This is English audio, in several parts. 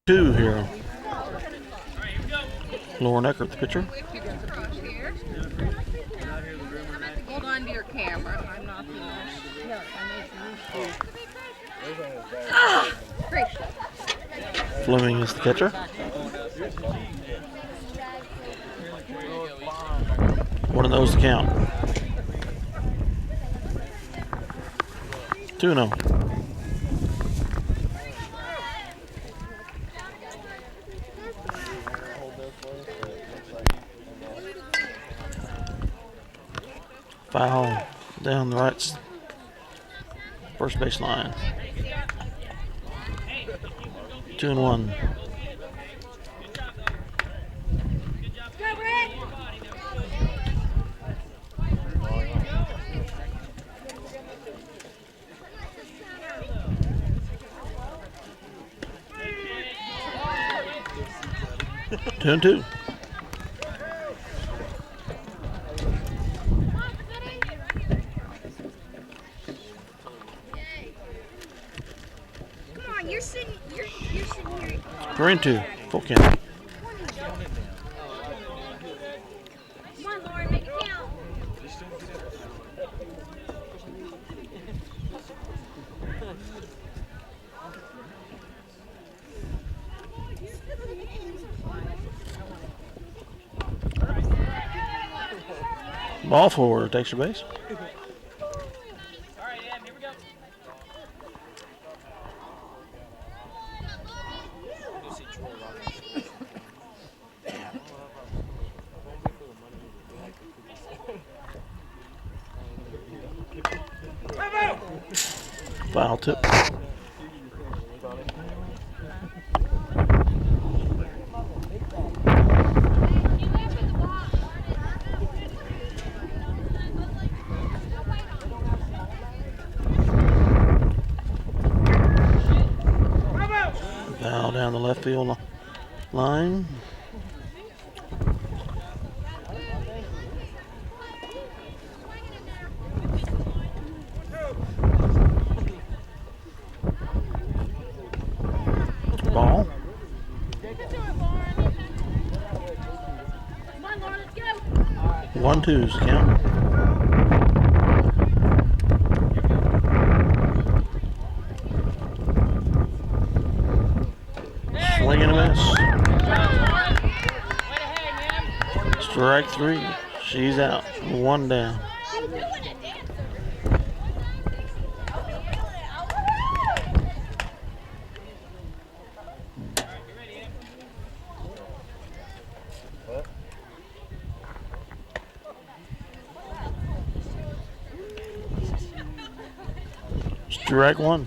2 here. Lauren Eckert, the pitcher. Hold on to your camera. I'm not the great. Fleming is the catcher. 1-0 to count. 2-0. Foul down the right first base line. 2-1. Two and two. Come on, you're sitting here. 3-2. Full count. Come on, Lauren, make it count. Ball forward, takes your base. Foul tip. Foul down the left field line. Ball. 1-2's the count. Swing and a miss. Strike 3. She's out. 1 down. Strike 1.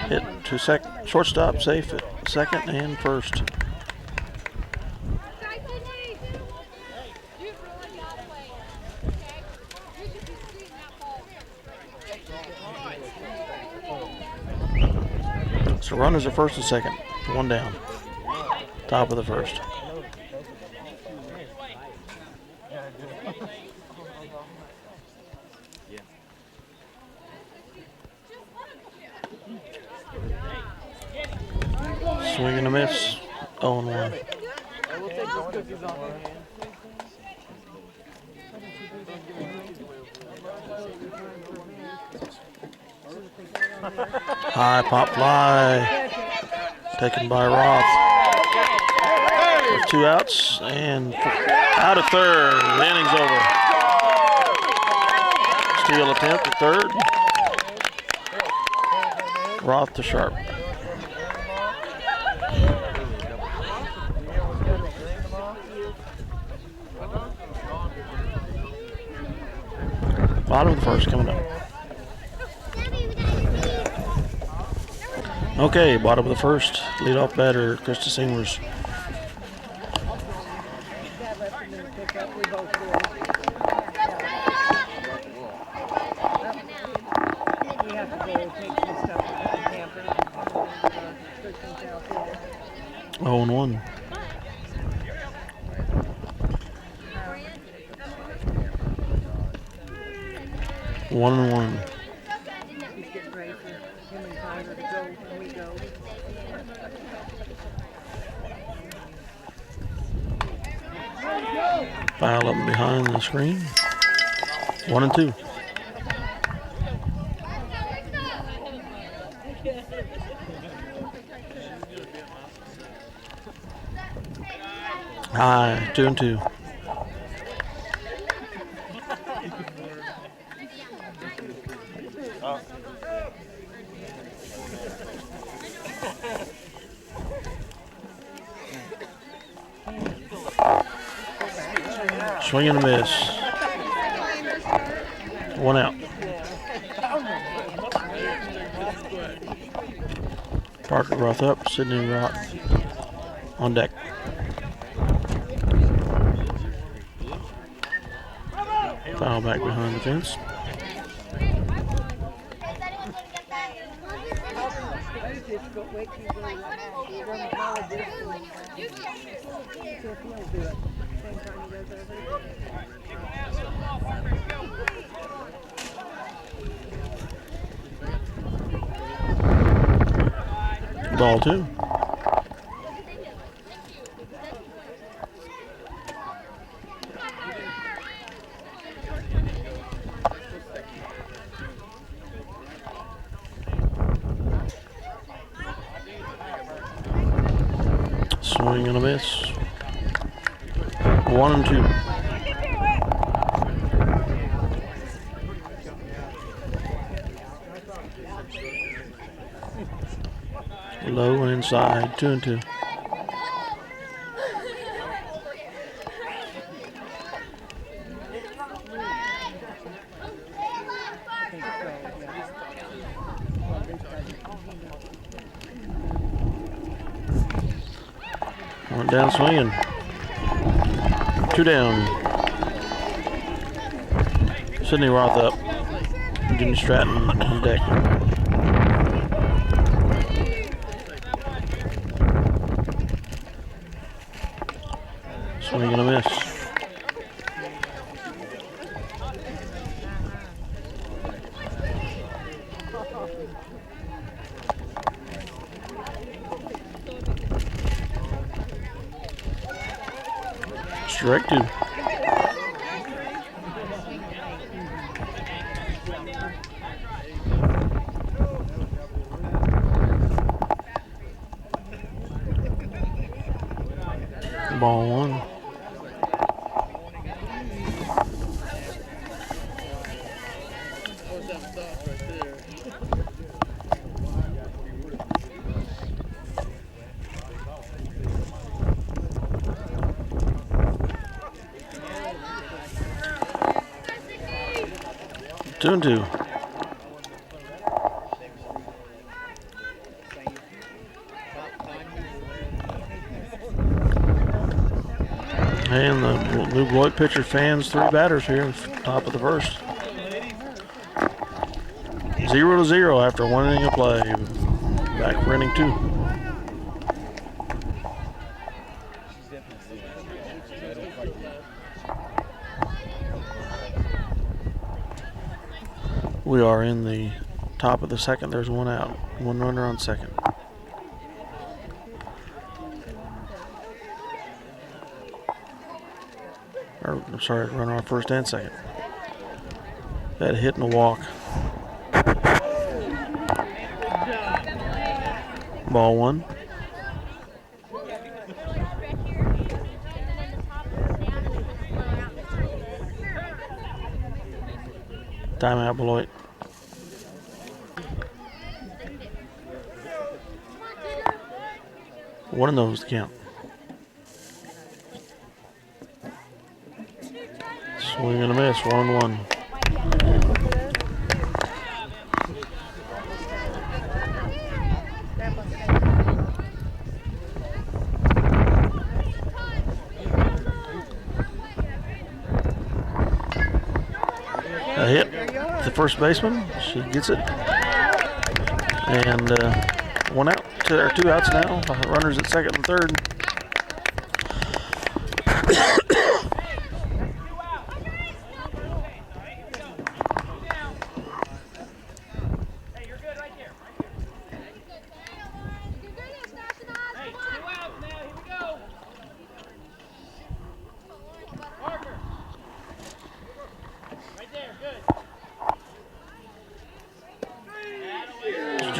Hit to shortstop, safe at second and first. So runners are first and second, 1 down. Top of the first. Swing and a miss. 0-1. High pop fly. Taken by Roth. With 2 outs and out of third. The inning's over. Steal attempt at third. Roth to Sharp. Bottom of the first coming up. Okay, bottom of the first. Leadoff batter, Krista Singers. Oh, and 1. 1-1. He's getting ready for him and Tyler to go when we go. Foul up behind the screen. 1-2. High, 2-2. Swing and a miss. 1 out. Parker Roth up, Sydney Roth on deck. Foul back behind the fence. Ball 2. Swing and a miss. 1-2. Low and inside, 2-2. Went down swinging. 2 down. Sydney Roth up. Jimmy Stratton on deck. Swing and a miss. Strike 2. Ball 1. Two and 2. And the new Beloit pitcher fans 3 batters here at the top of the first. 0-0 after 1 inning of play. Back for inning 2. We are in the top of the second. There's 1 out. 1 runner on second. Or, I'm sorry, runner on first and second. That hit and a walk. Ball 1. Timeout, Beloit. One of those to count. Swing and a miss, 1-1. A hit. The first baseman, she gets it. And 1 out. 2 outs now. Runners at second and third.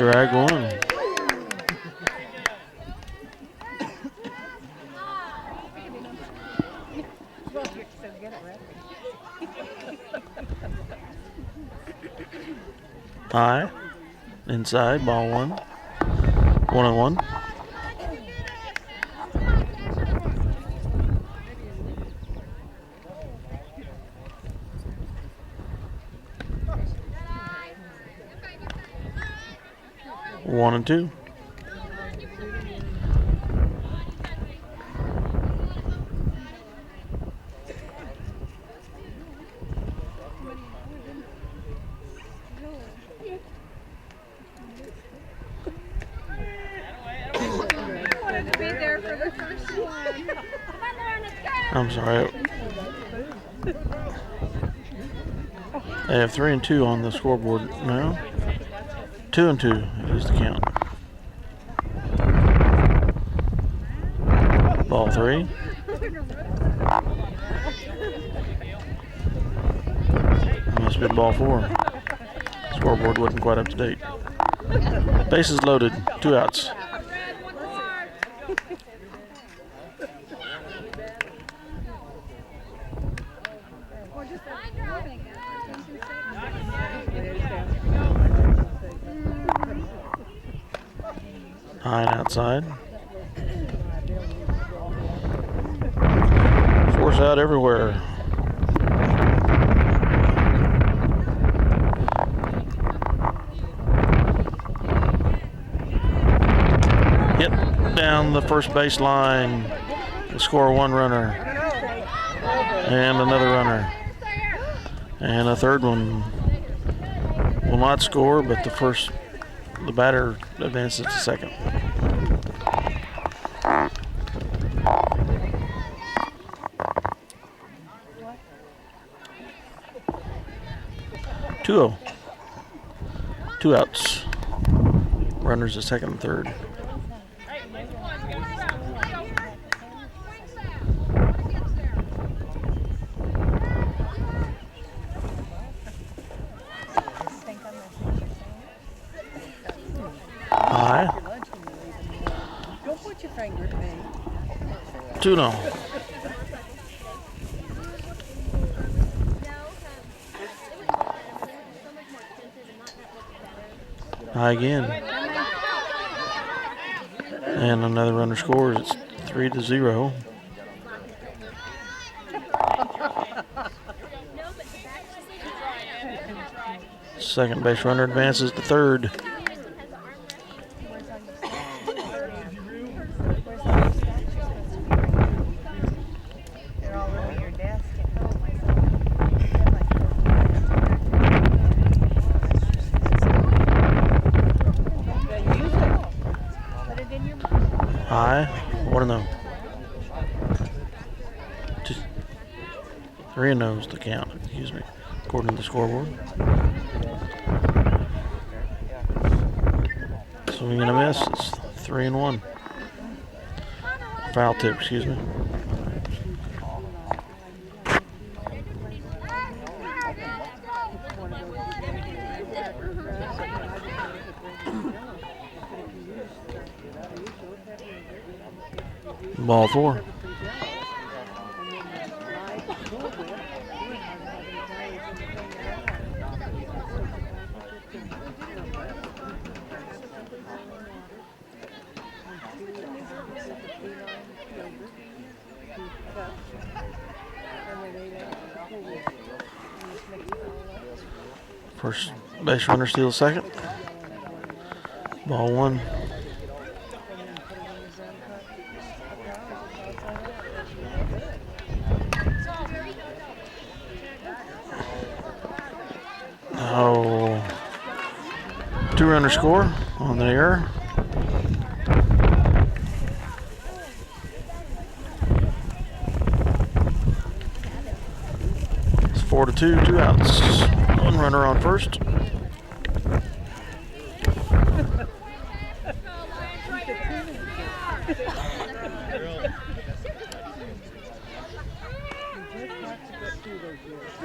Drag one. High. Inside. Ball one. 1-1. One and two. I'm sorry. They have 3 and 2 on the scoreboard now. 2 and 2 is the count. Ball 3. Must have been ball 4. Scoreboard wasn't quite up to date. Bases loaded. 2 outs. High and outside. Force out everywhere. Hit down the first base line. To score 1 runner. And another runner. And a third one will not score, but the batter advances to second. 2-0. 2 outs. Runners at second and third. High. Don't put your finger at me. 2-0. High again. And another runner scores. It's 3-0. Second base runner advances to third. High, 1-0. 3-0 is the count, excuse me, according to the scoreboard. Swing and a miss, it's 3-1. Foul tip, excuse me. Ball 4. First base runner steals second. Ball 1. Oh, 2-runner score on the error. It's 4-2, 2 outs. 1 runner on first.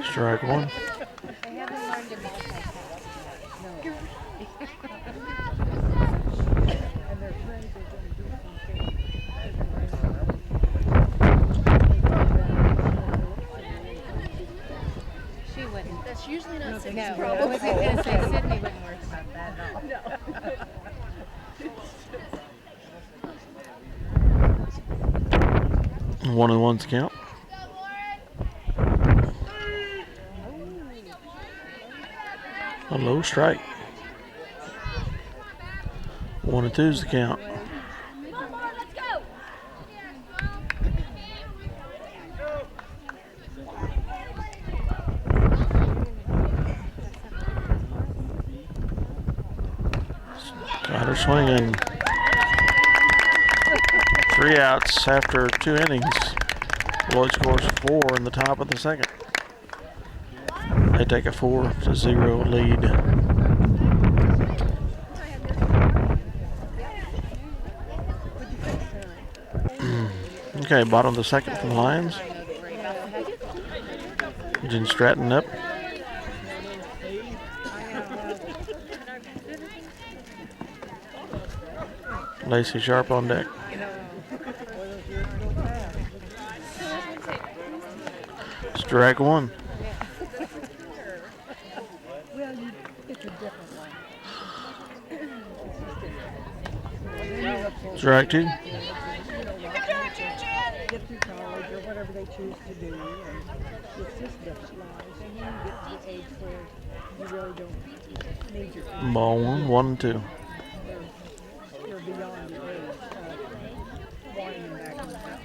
Strike 1. They haven't learned to multitask. No. thinks No, I probably. was going to say Sydney wouldn't worry about that at all. No. 1-1's count. A low strike. 1-2's the count. Got her swinging. 3 outs after 2 innings. Beloit scores 4 in the top of the second. They take a 4-0 lead. Okay, bottom of the second for the Lions. Jen Stratton up. Lacey Sharp on deck. Strike 1. Strike 2. Get through college or whatever they choose to do, and it's just different lives. And then you get to the age where you really don't need your Ball 1, 1-2. you're beyond your age of wanting them back in the house.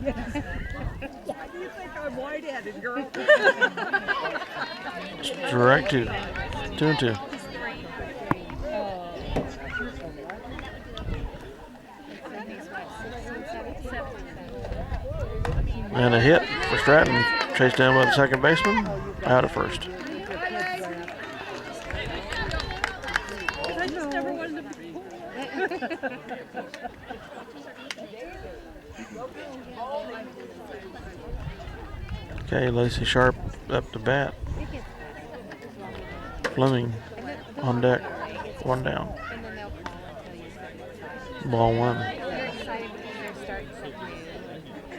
Why do you think I'm white-headed, girl? Strike 2. 2-2. And a hit for Stratton. Chased down by the second baseman. Out at first. I just never wanted to be Okay, Lacey Sharp up to bat. Fleming on deck. 1 down. Ball 1. You're excited because they're starting something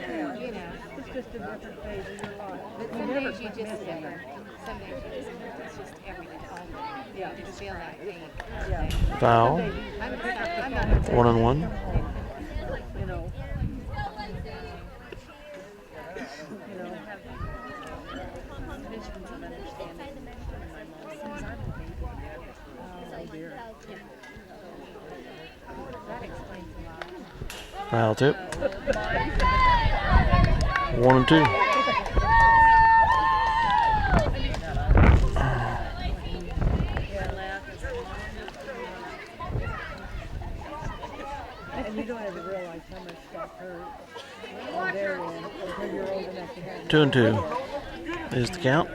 new. You know, It's just a different phase of your life. but some days you just different. Some days you just, it's just everything all day. Yeah. You just feel that pain. Yeah. Foul. I'm not 1-1. You know. visions of understanding. Oh dear. That explains a lot. Foul tip. 1-2. And you don't ever realize how much stuff hurt on their end until you're old enough to have 2-2 is the count.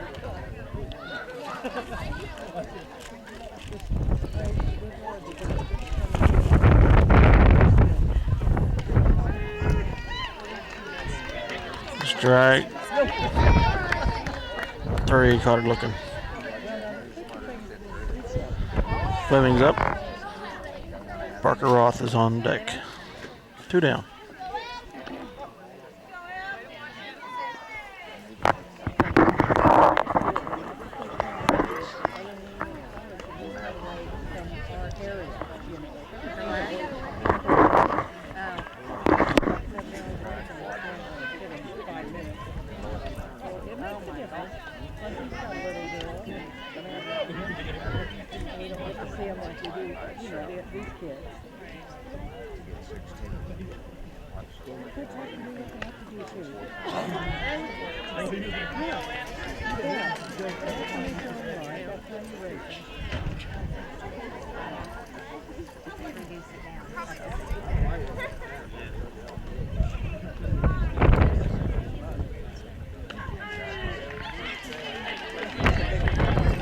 Strike 3. Caught her looking. Fleming's up. Parker Roth is on deck. 2 down.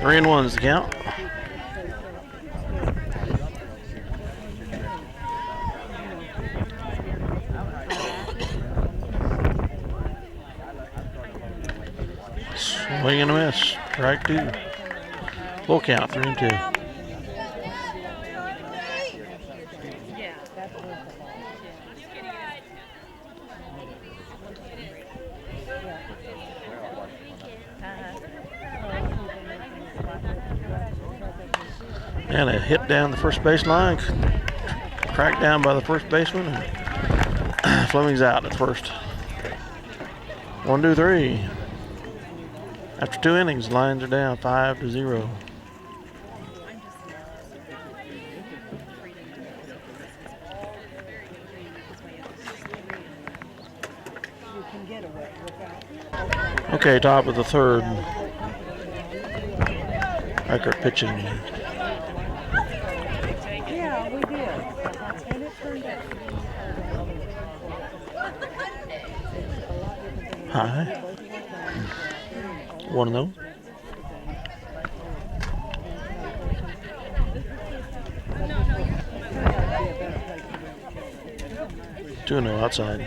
Three and 1's the count. Swing and a miss. Strike 2. Full count. 3-2. And a hit down the first baseline. Cracked down by the first baseman. And Fleming's out at first. 1, 2, 3. After 2 innings, Lions are down 5-0. Okay, top of the third. Record pitching. Yeah, we did. And it turned out to be High. One of those. Two no outside.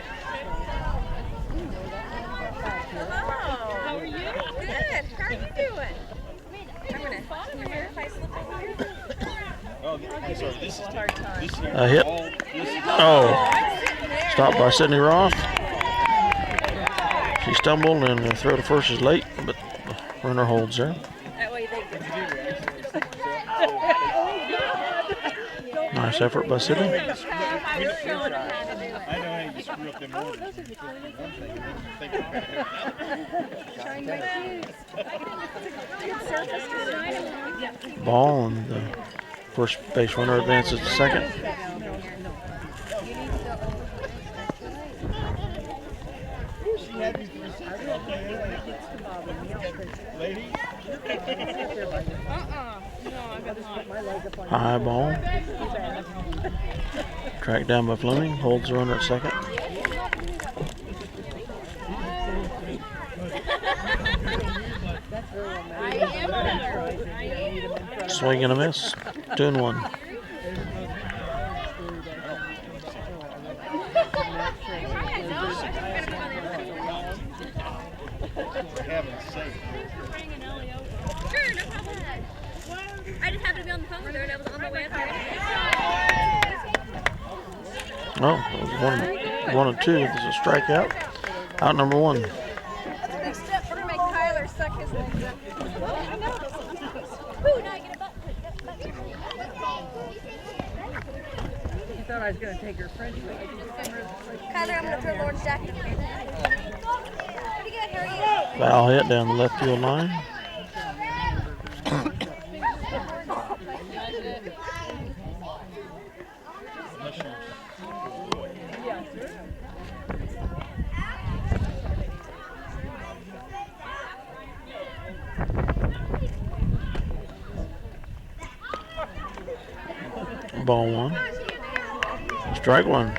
How are you? Good. How are you doing? I'm gonna. Can you verify slip over here? A hit. Oh. Stopped by Sydney Roth. She stumbled and the throw to first is late, but the runner holds there. That way they can. Nice effort by Sydney. I was showing them how to do it. I know how you screw up them orders. Trying my shoes. Good surface design. Ball and the first base runner advances to second. Lady? No, I got not. High ball. Tracked down by Fleming. Holds the runner at second. I am better. I am. Swing and a miss. 2-1. For heaven's sake. Sure, no problem. I just happened to be on the phone with her and I was on my way up here. No, it was one and two. There's a strikeout. Out number 1. That's a big step for to make Tyler suck his legs up. I know. Ooh, now I get a butt. She thought I was going to take her French way. Tyler, I'm going to throw Lord's jacket in here. Pretty good, how are you? Foul hit down the left field line. Ball 1. Strike 1.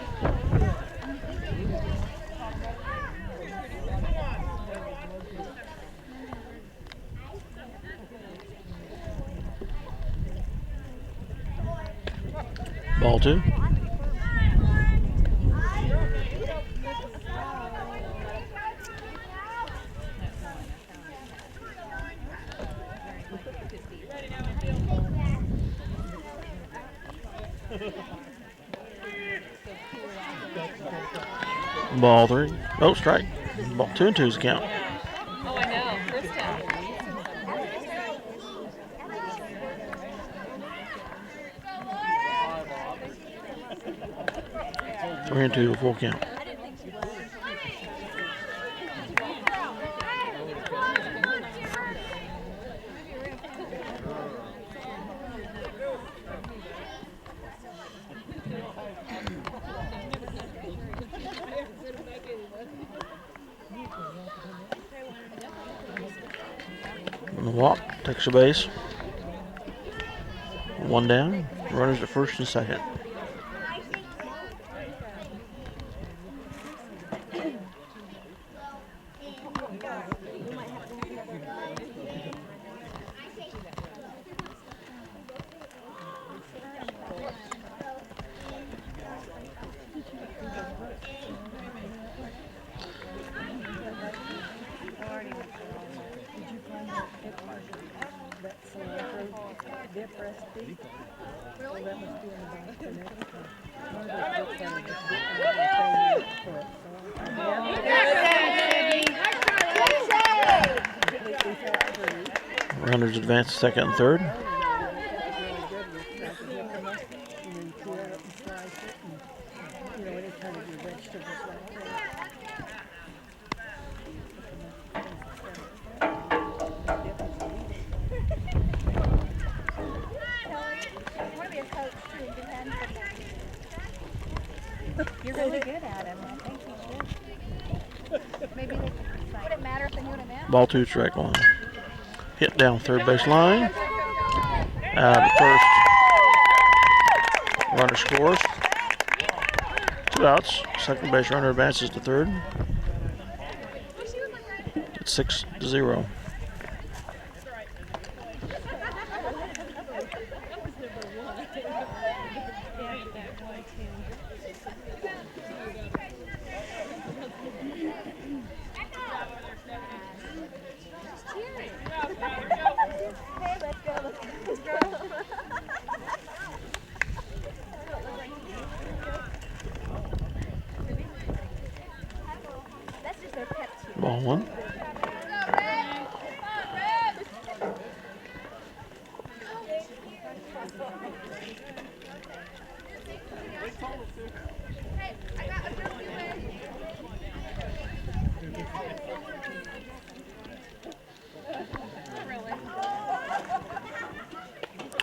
Ball 2. Ball 3. Oh, strike. Ball 2 and 2's count. Oh, I know. First time. 3 and 2, full count. On the walk, takes a base. 1 down. Runners at first and second. Runners advance to second and third. Dexter was right there. I want to be a coach too and do hand football. You're really good at him. I think you should. Maybe they could Would it matter if they knew what I meant? Ball 2, strike 1. Hit down third base line. Out at first. Runner scores. 2 outs. Second base runner advances to third. It's 6-0. Hey, let's go. Let's go. That's just their pet cheer. Ball 1.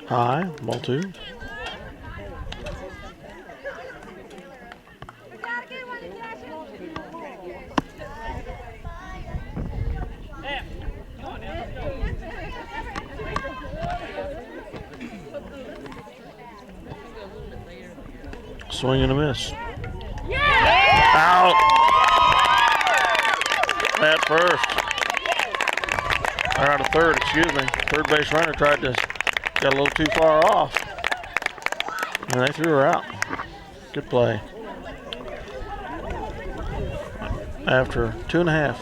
High, ball 2. Swing and a miss. Out. At first. Or out of third, excuse me. Third base runner got a little too far off. And they threw her out. Good play. After 2.5.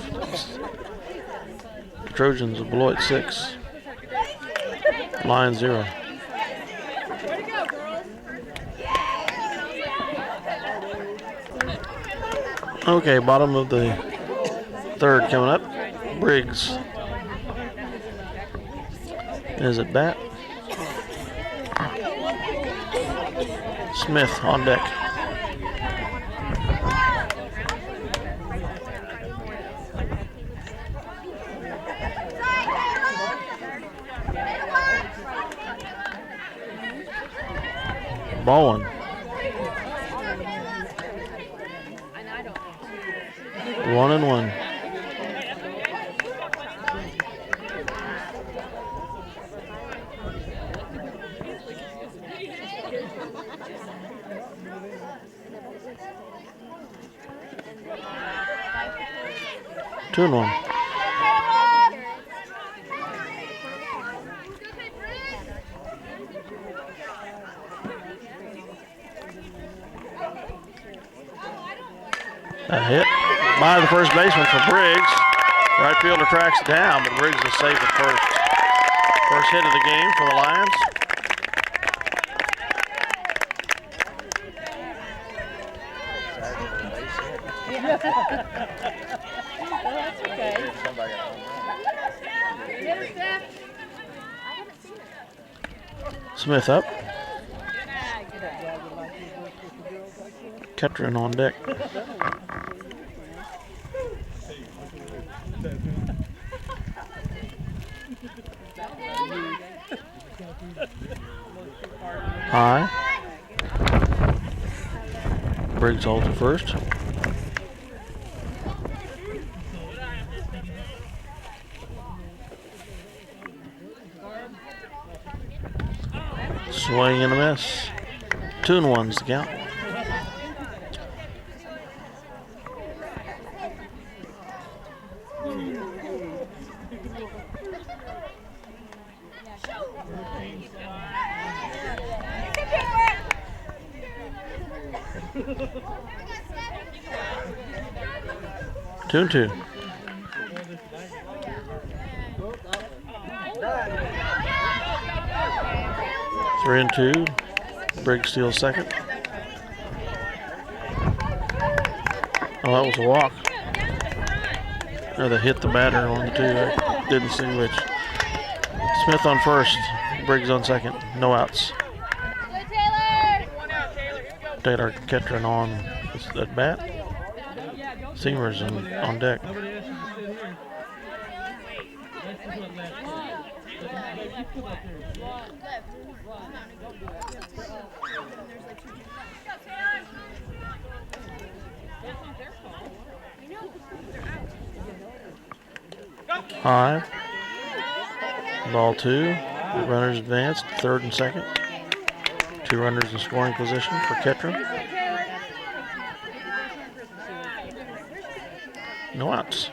The Trojans of Beloit 6. Line 0. Okay, bottom of the third coming up. Briggs is at bat. Smith on deck. Ball 1. 1-1. Two and 1. A hit by the first baseman for Briggs. Right fielder tracks it down, but Briggs is safe at first. First hit of the game for the Lions. That's okay. Smith up. Ketron on deck. High. Briggs holds at first. Swing and a miss. 2-1's the count. Two and 2. Three and 2. Briggs steals second. Oh, that was a walk. Or they hit the batter on the 2. I didn't see which. Smith on first. Briggs on second. No outs. Taylor Ketron on at bat. Seamers on deck. High. Ball 2. Runners advanced. 3rd and 2nd. 2 runners in scoring position for Kettering. No outs.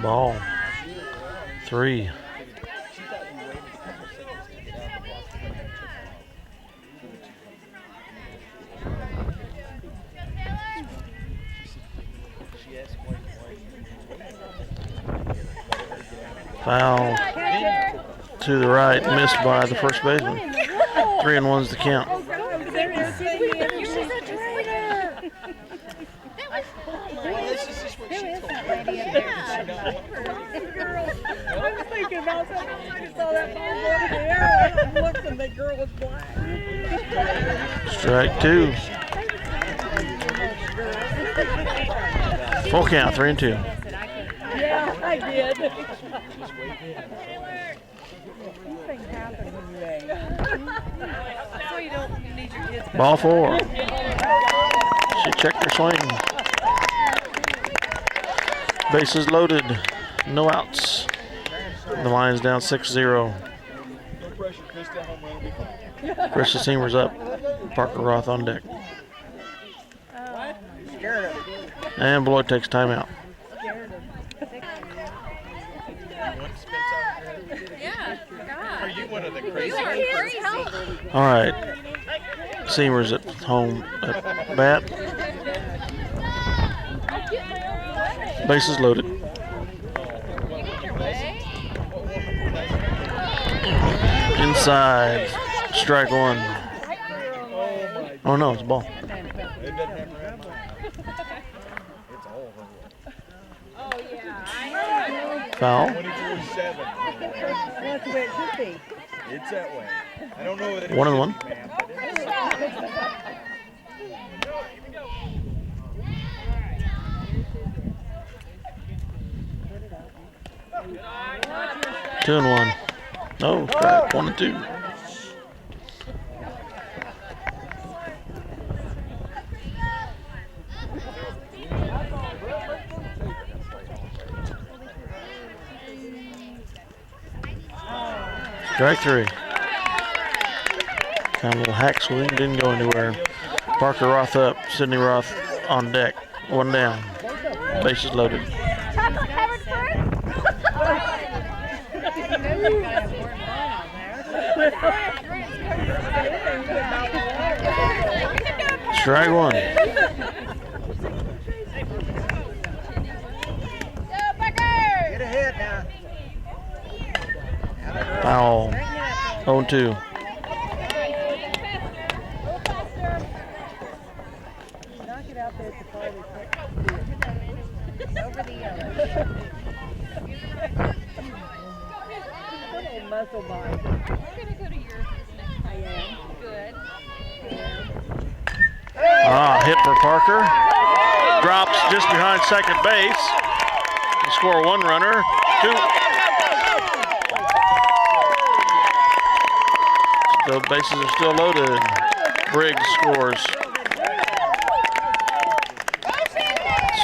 Ball 3. Foul to the right, missed by the first baseman. 3-1's the count. I was thinking about something. I just saw that ball go up in the air and I looked and that girl was black. Strike 2. Full count, 3-2. Yeah, I did. These things happen when you age. That's why you don't need your kids back. Ball 4. She checked her swing. Bases loaded. No outs. The line's down 6-0. No pressure, Chris. That home run will be fine. Chris Seamer's up. Parker Roth on deck. And Beloit takes timeout. Yeah, Are you one of the crazy crazy. All right. Seamer's at home at bat. Bases loaded. Inside. Strike 1. Oh no, it's a ball. It doesn't have around. It's all over. Oh yeah. Foul. 24-7. That's the way it should be. It's that way. I don't know whether it 1-1. should be, ma'am, but it is. 2-1. No, strike 1-2. Strike 3. Kind of a little hack swing, didn't go anywhere. Parker Roth up, Sydney Roth on deck. 1 down. Bases loaded. Chocolate covered fruit. Strike 1. Get ahead now. Foul. 0-2. Knock it out there at the party. Over the yellow. Little muscle bite. I'm gonna go to yours next time. I am. Good. Hit for Parker. Drops just behind second base. They score 1 runner. 2. The bases are still loaded. Briggs scores.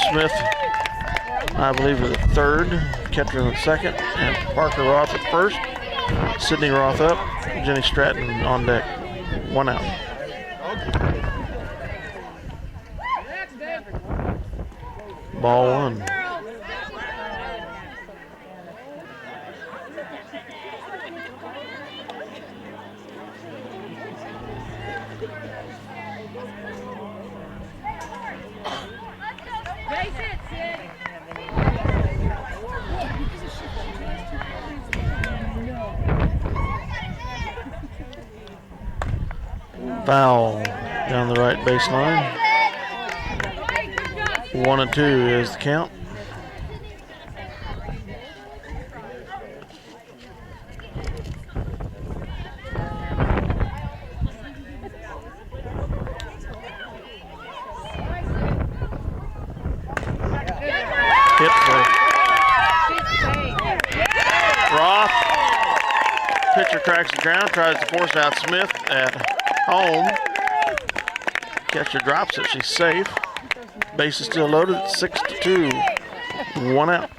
Smith, I believe, is at 3rd. Kettering at 2nd. And Parker Roth at 1st. Sydney Roth up. Jenny Stratton on deck. 1 out. Ball 1. Race it, Sid. Foul down the right baseline. 1-2 is the count. Pitcher cracks the ground, tries to force out Smith at home. Catcher drops it. She's safe. Base is still loaded. 6-2. 1 out.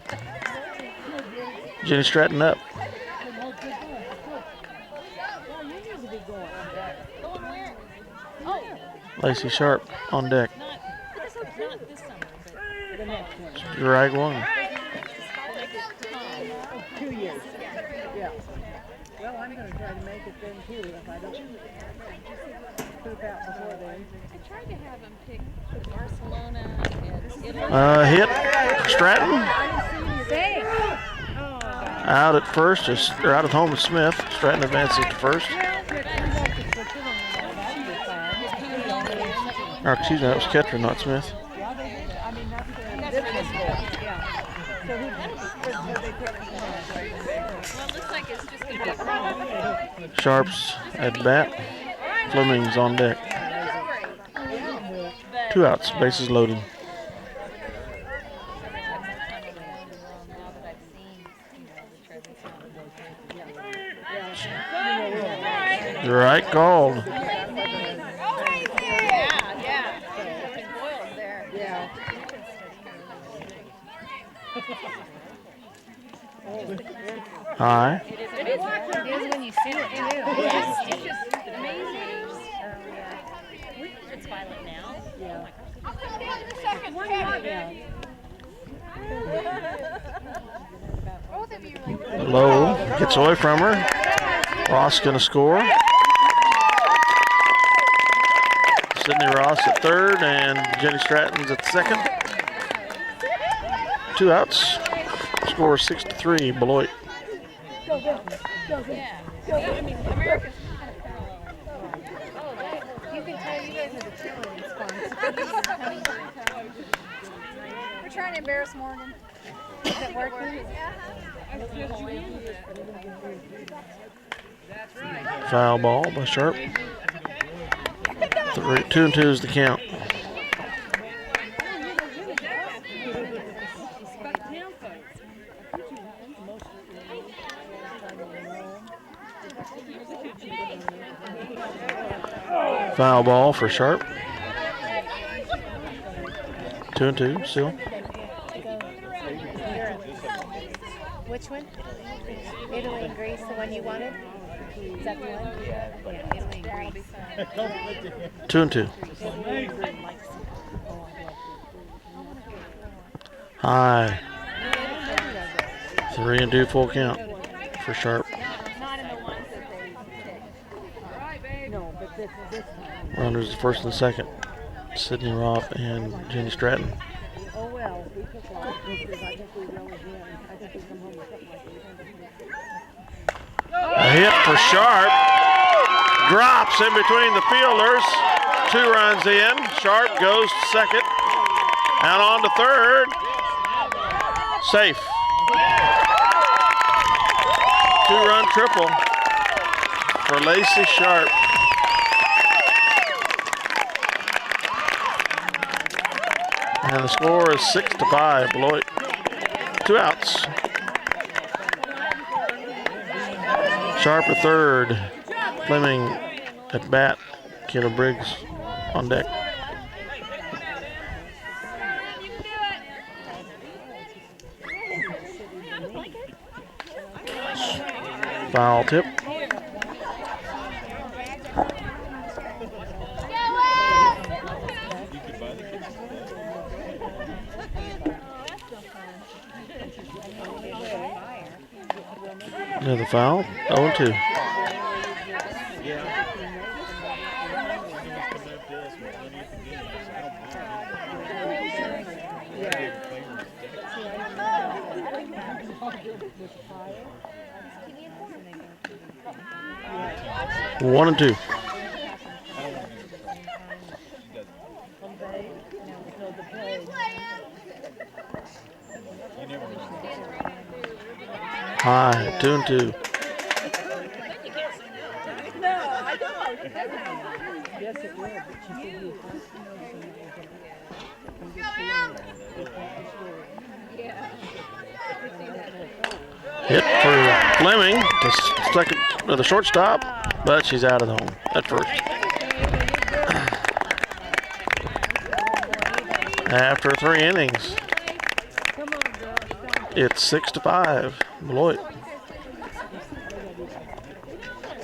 Jenny Stratton up. Lacey Sharp on deck. Drag one. 2 years. Yeah. Well, I'm going to try to make it then too if I don't poop out before then. I tried to have them pick Barcelona and Italy. Hit Stratton. Out at first, or out at home with Smith. Stratton advances to first. Or excuse me, that was catcher, not Smith. Sharps at bat. Fleming's on deck. 2 outs, bases loaded. Right called. High. It is when you see it too. It's just amazing. It's violent now. Yeah. Low gets away from her. Ross gonna score. Sydney Ross at third and Jenny Stratton's at second. 2 outs. Score 6-3. Beloit. I mean, America's kind of parallel. You can tell you guys are the cheerleading squad. We're trying to embarrass Morgan. Is it working? Foul ball by Sharp. 2-2 is the count. Foul ball for Sharp. 2-2 still. Which one? Italy and Greece, the one you wanted? Is that the one? Yeah, Italy and Greece. 2-2. High. 3-2 full count for Sharp. Runners first and second. Sydney Roth and Jenny Stratton. Oh well, we took a lot of pictures. I think we really did. I think we come home with something like A hit for Sharp. Drops in between the fielders. 2 runs in. Sharp goes to second. And on to third. Safe. 2-run triple for Lacey Sharp. And the score is 6-5. Beloit. 2 outs. Sharp at third. Fleming at bat. Kayla Briggs on deck. Foul tip. Another foul. 0-2. One and 2. High, 2-2. Yes, it would. But she said you Hit for Fleming, the shortstop, but she's out of the home at first. After 3 innings, it's 6-5, Beloit.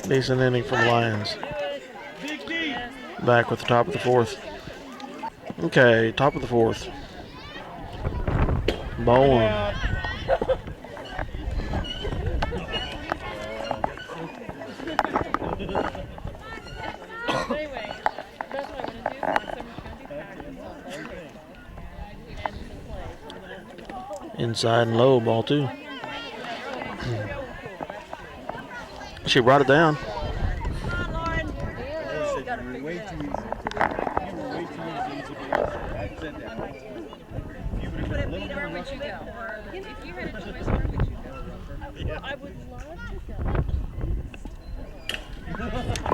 Decent inning from Lions. Back with the top of the 4th. Okay, top of the 4th. Ball 1. Inside and low, ball 2. She brought it down.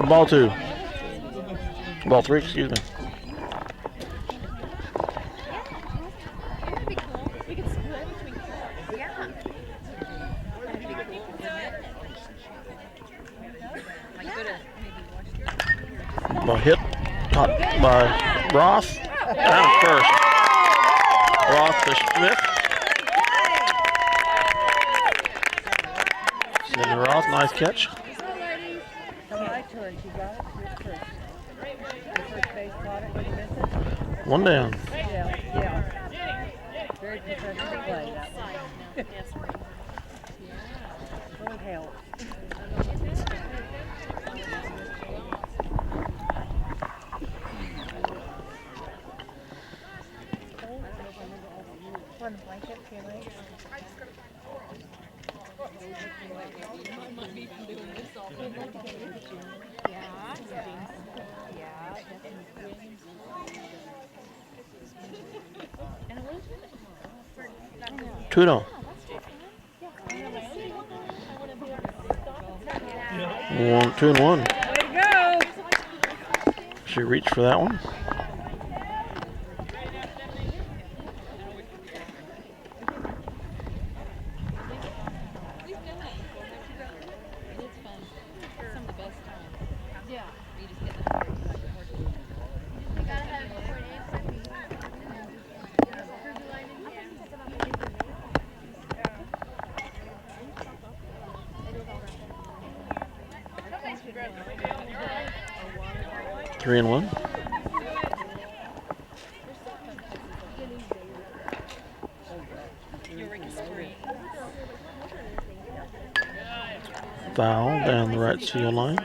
Ball 2. Ball 3, excuse me. Ball hit, caught by Roth, down at first. Roth to Smith. Cindy Roth, nice catch. My turn, she got it, she was first. The first base caught it, didn't miss it. 1 down. Yeah. Very professional play, that one. Well, it helped. Run the blanket to your legs. Two down. 2-1. Way to go! She reached for that one. Three and 1. Foul down the right field line.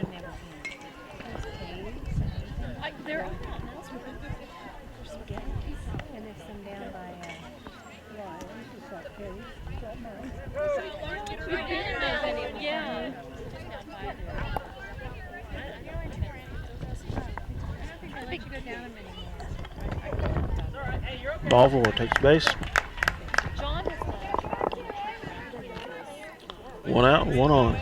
Ball 4 takes base. 1 out, 1 on.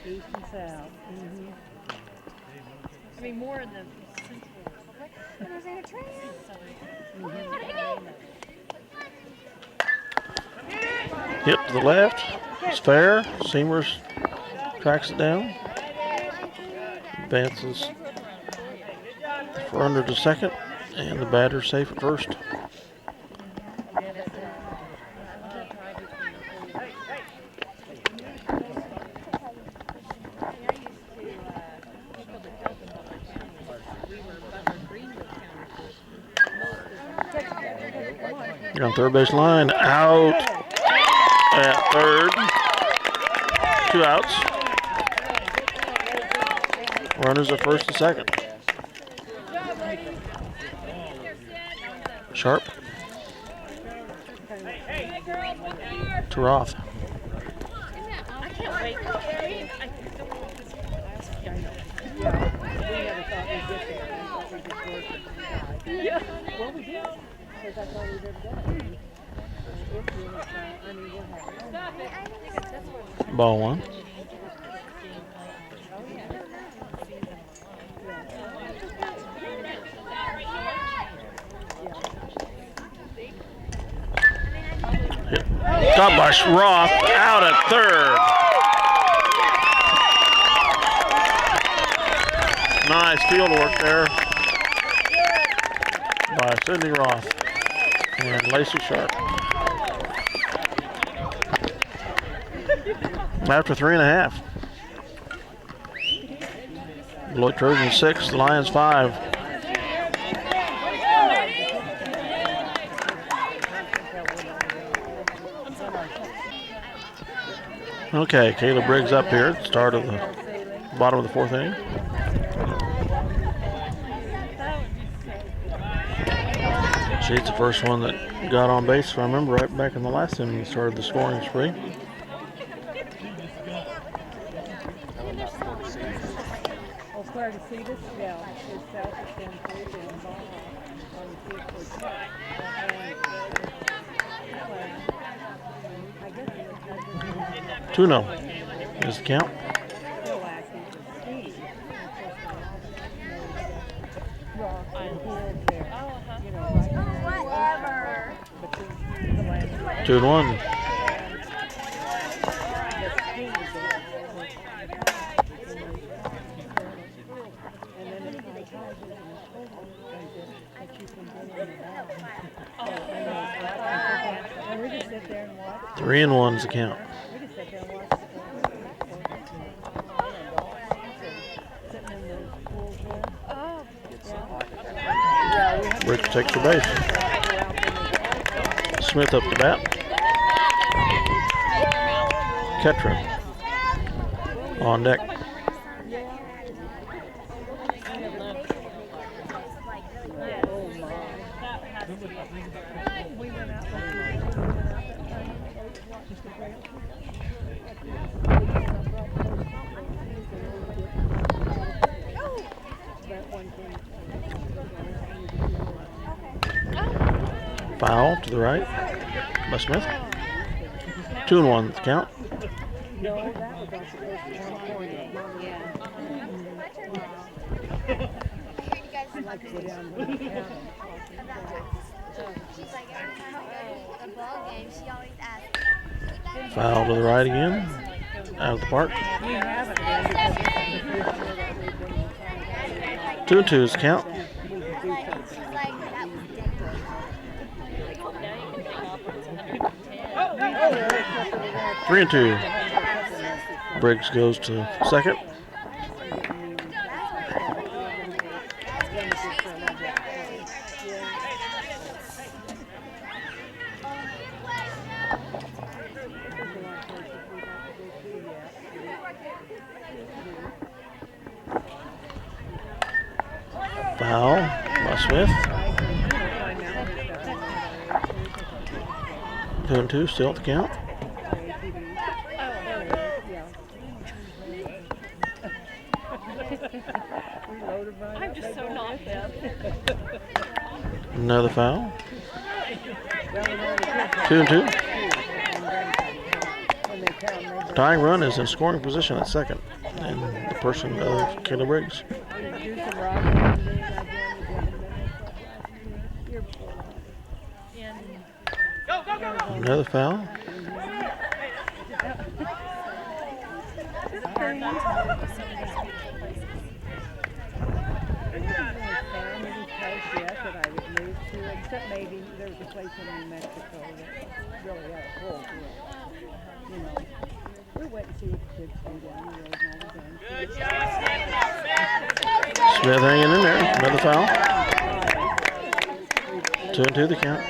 East and south. I mean, more in the Hit to the left. It's fair. Seamers tracks it down. Advances for under to second. And the batter's safe at first. You're on third base line, out at third. 2 outs. Runners at first and second. Sharp. To Roth. I can't wait. Yeah. Well, we did. Because that's all we've ever done. Ball 1. Caught by Roth, out at third. Nice field work there by Sydney Roth and Lacey Sharp. After 3.5. Beloit Trojans 6, the Lions 5. Okay, Kayla Briggs up here at the start of the bottom of the 4th inning. She's the first one that got on base, if I remember right back in the last inning, we started the scoring spree. Where to see this? Yeah, it's south of San Pedro and Baja on the 2-0 is the count. Whatever. 2-1. And we just sit there and watch. 3-1 is the count. We just sit there and watch. Sitting in the pool there. Briggs takes her base. Smith up the bat. Ketra on deck. Foul to the right by Smith. 2-1 the count. Foul to the right again. Out of the park. 2-2 is the count. 3-2. Briggs goes to second. Foul by Smith. 2-2, still at the count. I'm just so knocked up. Another foul. 2-2. Tying run is in scoring position at second, and the person of Kayla Briggs. Another foul. Except maybe there was a place in New Mexico that really had a hole to it. You know, we went and see what the kids do down the road and all the things. Smith hanging in there. Another foul. 2-2 the count.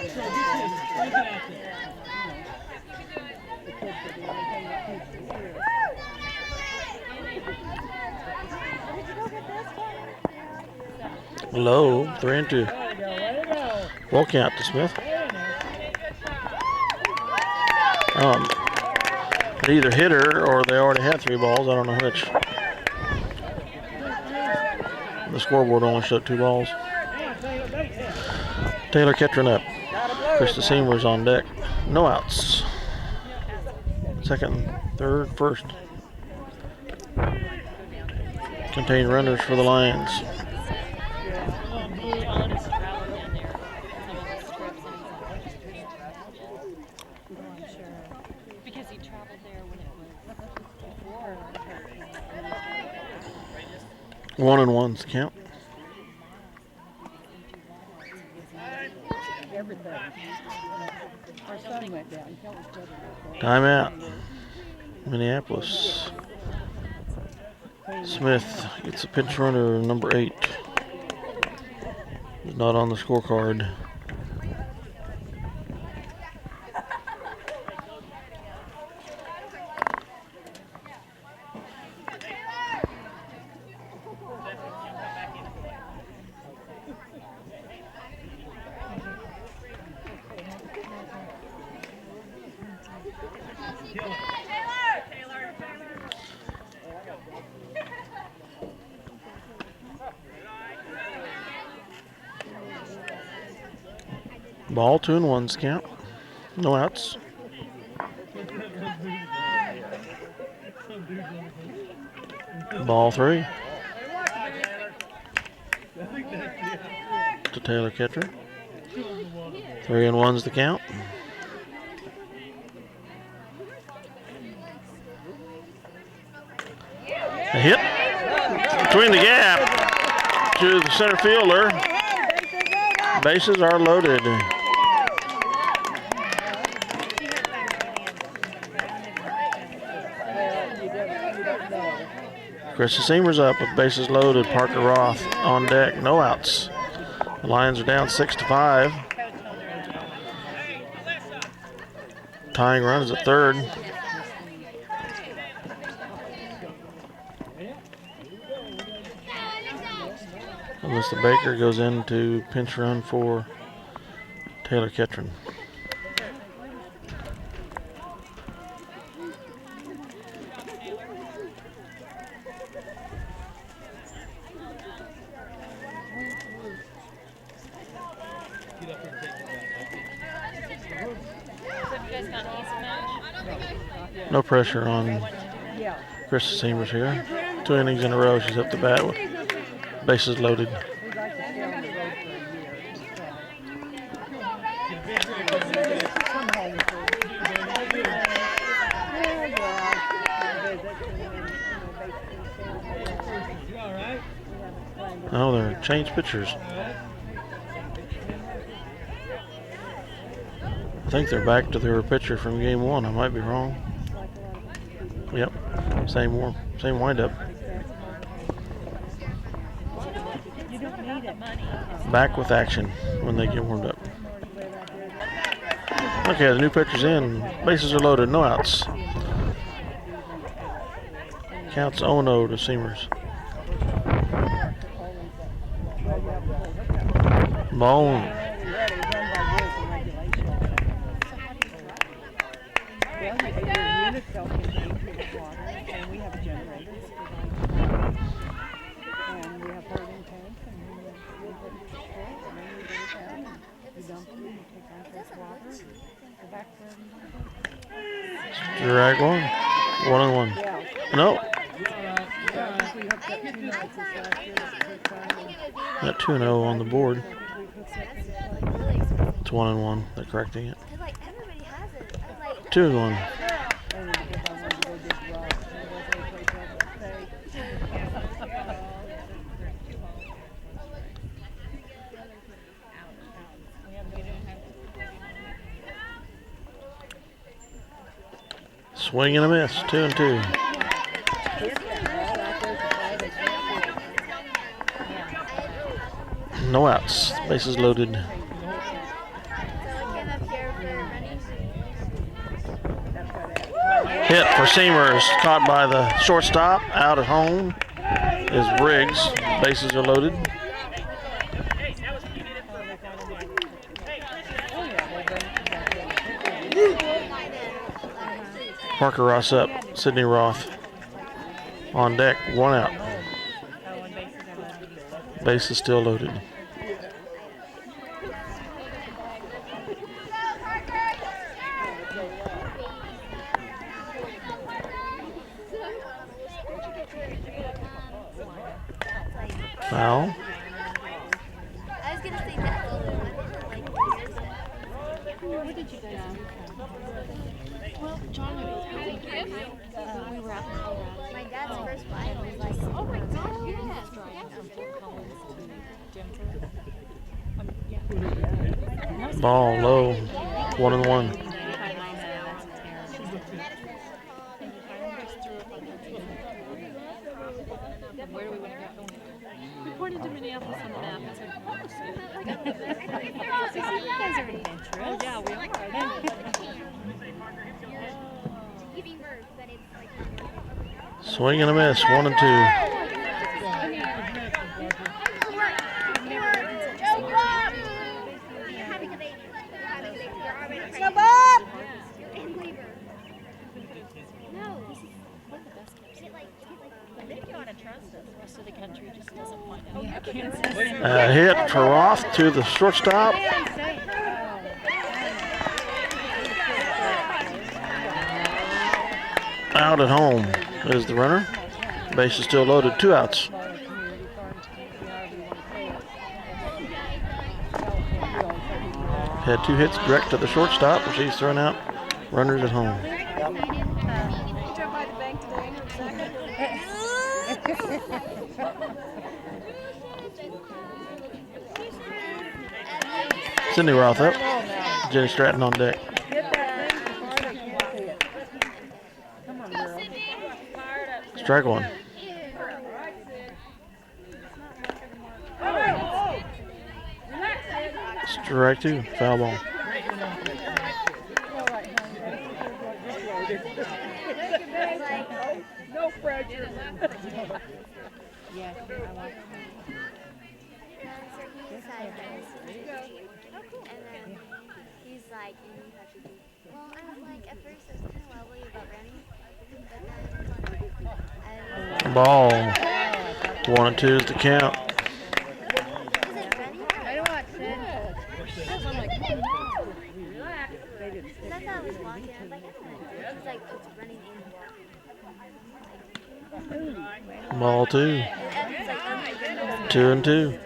Low, 3-2. Full count to Smith. They either hit her or they already had 3 balls. I don't know which. The scoreboard only showed 2 balls. Taylor Ketron up. Krista Seymour's on deck. No outs. Second, third, first. Contained runners for the Lions. 1-1's the count. Everything. Our son went down. He was better than Timeout. Minneapolis. Smith gets a pinch runner, number 8. He's not on the scorecard. Ball 2-1's count. No outs. Ball 3. To Taylor Ketcher. 3-1's the count. A hit between the gap to the center fielder. Bases are loaded. Chris Seamer's up with bases loaded. Parker Roth on deck. No outs. The Lions are down 6-5. Tying run is at third. And Mr. Baker goes into pinch run for Taylor Ketron. No pressure on Chris Seamers here. 2 innings in a row. She's up to bat with bases loaded. Oh, they're changed pitchers. I think they're back to their pitcher from game 1. I might be wrong. Yep, same windup. Back with action when they get warmed up. Okay, the new pitcher's in. Bases are loaded, no outs. Counts 0-0 to Seamers. Ball. Drag one. 1-1. No. Got 2-0 on the board. It's 1-1. They're correcting it. 2-1. Swing and a miss. 2-2. No outs. Bases loaded. Hit for Seamers. Caught by the shortstop. Out at home is Briggs. Bases are loaded. Parker Ross up. Sydney Roth on deck. 1 out. Base is still loaded. Foul. I was gonna say that. What did you guys do? Well, John was We were out in Colorado. My dad's first wife was like, oh my God, yes. Ball low, 1-1. Where do we want to go? We pointed to Minneapolis on the map and said, oh, you guys are adventurous. Oh, yeah, we are. Swing and a miss, 1-2. Go, Bob! The rest of the country just doesn't find out. Kansas. Hit for Roth to the shortstop. Out at home is the runner. Base is still loaded, 2 outs. Had 2 hits direct to the shortstop, but she's thrown out. Runners at home. Cindy Roth up. Jenny Stratton on deck. Strike 1. Strike 2. Foul ball. No pressure. Yeah, I like and then he's like, well, I was like, at first I was kind of wobbly about running, but then Ball. 1-2 is the count. is it running? I don't watch it. I was like, oh no. Relax. I thought I was walking. I was like, he's like, oh, it's running in. Ball 2. And it's like, 2-2.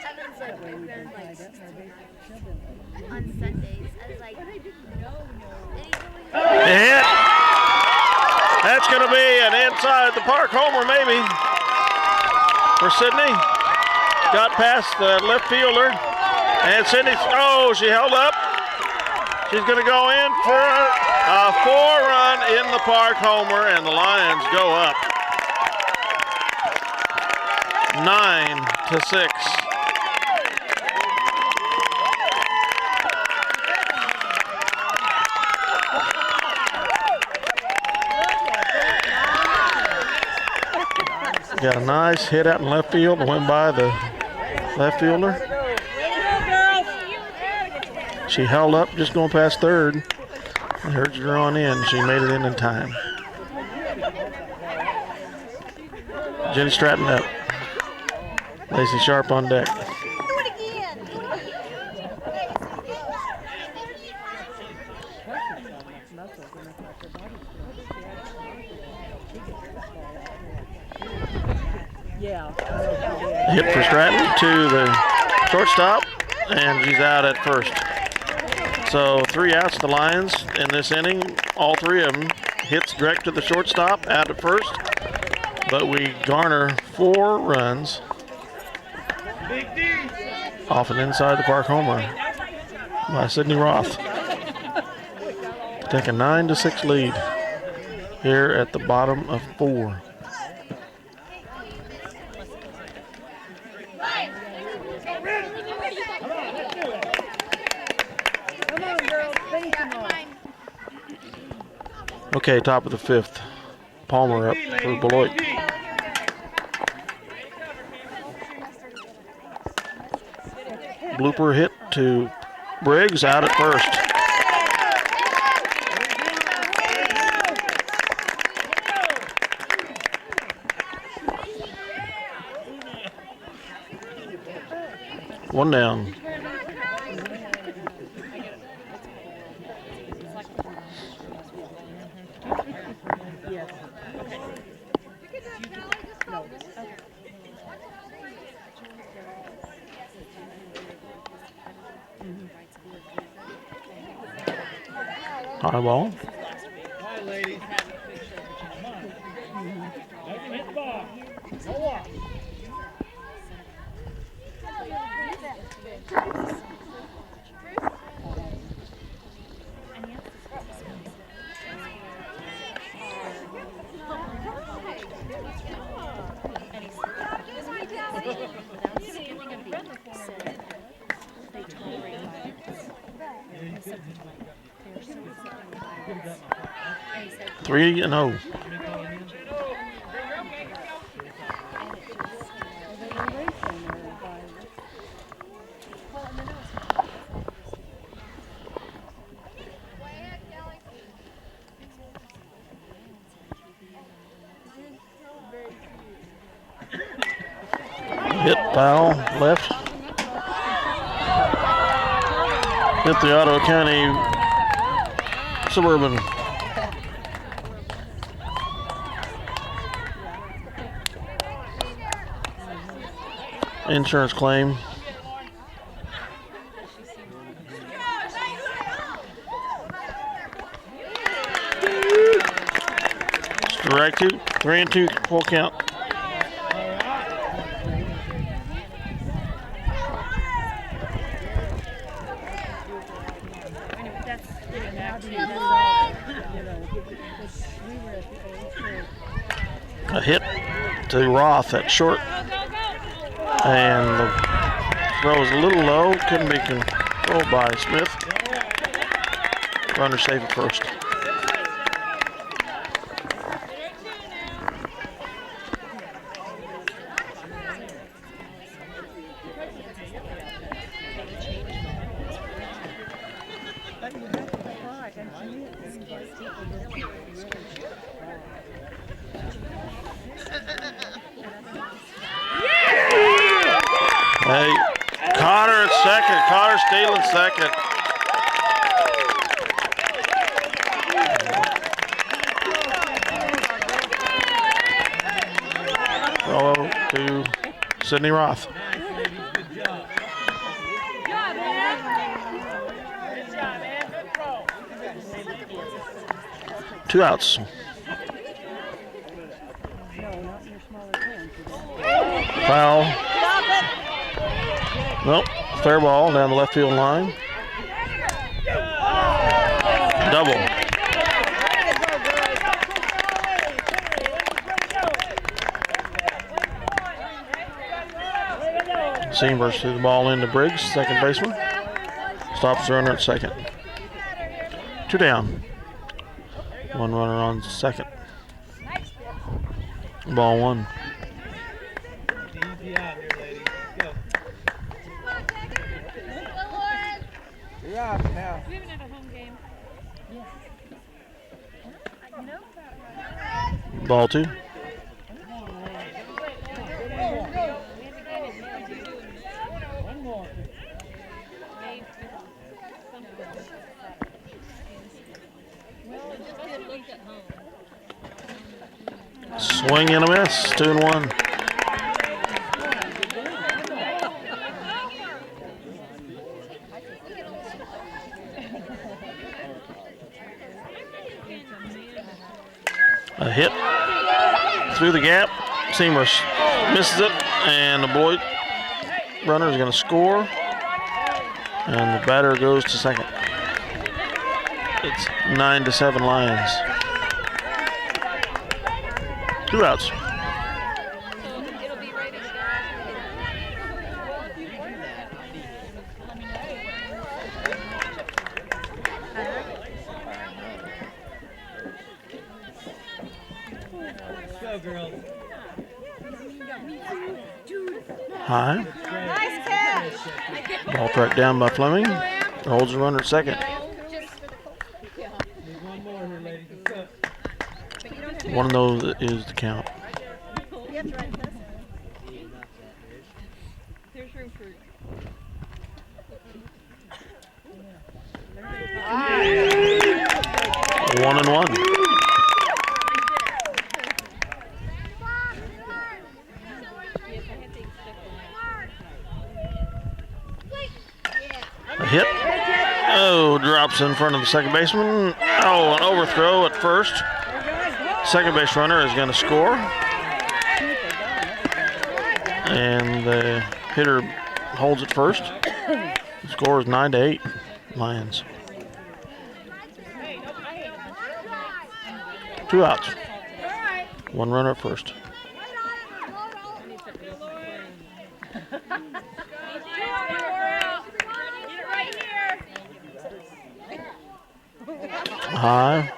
Evan's like, on Sundays. I was like, Hit. That's going to be an inside the park homer, maybe, for Sydney. Got past the left fielder. And Sydney, oh, she held up. She's going to go in for a 4-run in the park homer, and the Lions go up 9-6. Got a nice hit out in left field and went by the left fielder. She held up just going past third. I heard her drawn in. She made it in time. Jenny Stratton up. Lacey Sharp on deck. Hit for Stratton to the shortstop, and she's out at first. So 3 outs to the Lions in this inning. All 3 of them hits direct to the shortstop, out at first. But we garner 4 runs off an inside the park homer by Sydney Roth. Take a 9-6 lead here at the bottom of 4. Okay, top of the 5th. Palmer up for Beloit. Blooper hit to Briggs, out at first. One down. High ball. Hi, ladies. Come on. Let him hit the ball. Go walk. Three and oh. Hit foul left. Hit the Ottawa County Suburban. Insurance claim. Strike two, 3-2, full count. A hit to Roth at short. And the throw was a little low, couldn't be controlled by Smith. Runner safe at first. Hey, Connor at second. Connor stealing second. Throw to Sydney Roth. Two outs. Foul. Nope, fair ball down the left field line. Double. Seamers threw the ball into Briggs, second baseman. Stops the runner at second. Two down. One runner on second. Ball one. Easy out here, ladies. Go. You're off now. We haven't had a home game. Ball two. One more. Swing and a miss. 2-1. A hit through the gap. Seamers misses it, and the Beloit runner is going to score, and the batter goes to second. It's 9-7 Lions. Two outs. It'll be right Go, girls. High. Nice catch. Ball tracked down by Fleming. Holds the runner at second. Need one more here, ladies. Let's go. One of those is the count. There's room for 1-1. A hit. Oh, drops in front of the second baseman. Oh, an overthrow at first. Second base runner is going to score. And the hitter holds it first. The score is 9-8, Lions. 2 outs. 1 runner at first. High.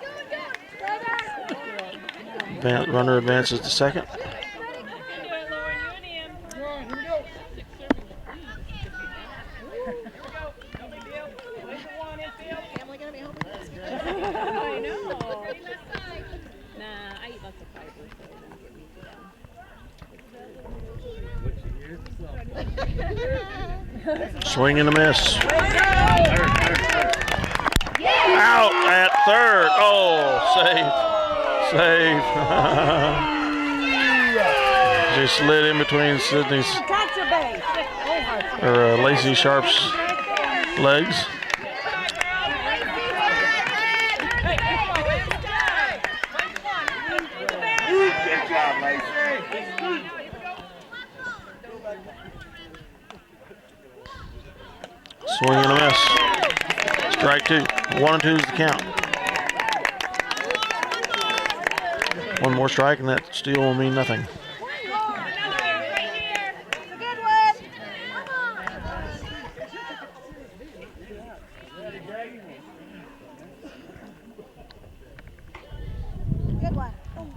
Runner advances to second. Swing and a miss. Out at third. Oh, save. Just slid in between Sydney's or Lacey Sharp's legs. Good job, Lacey. Swing and a miss. Strike 2. 1-2 is the count. One more strike and that steal will mean nothing.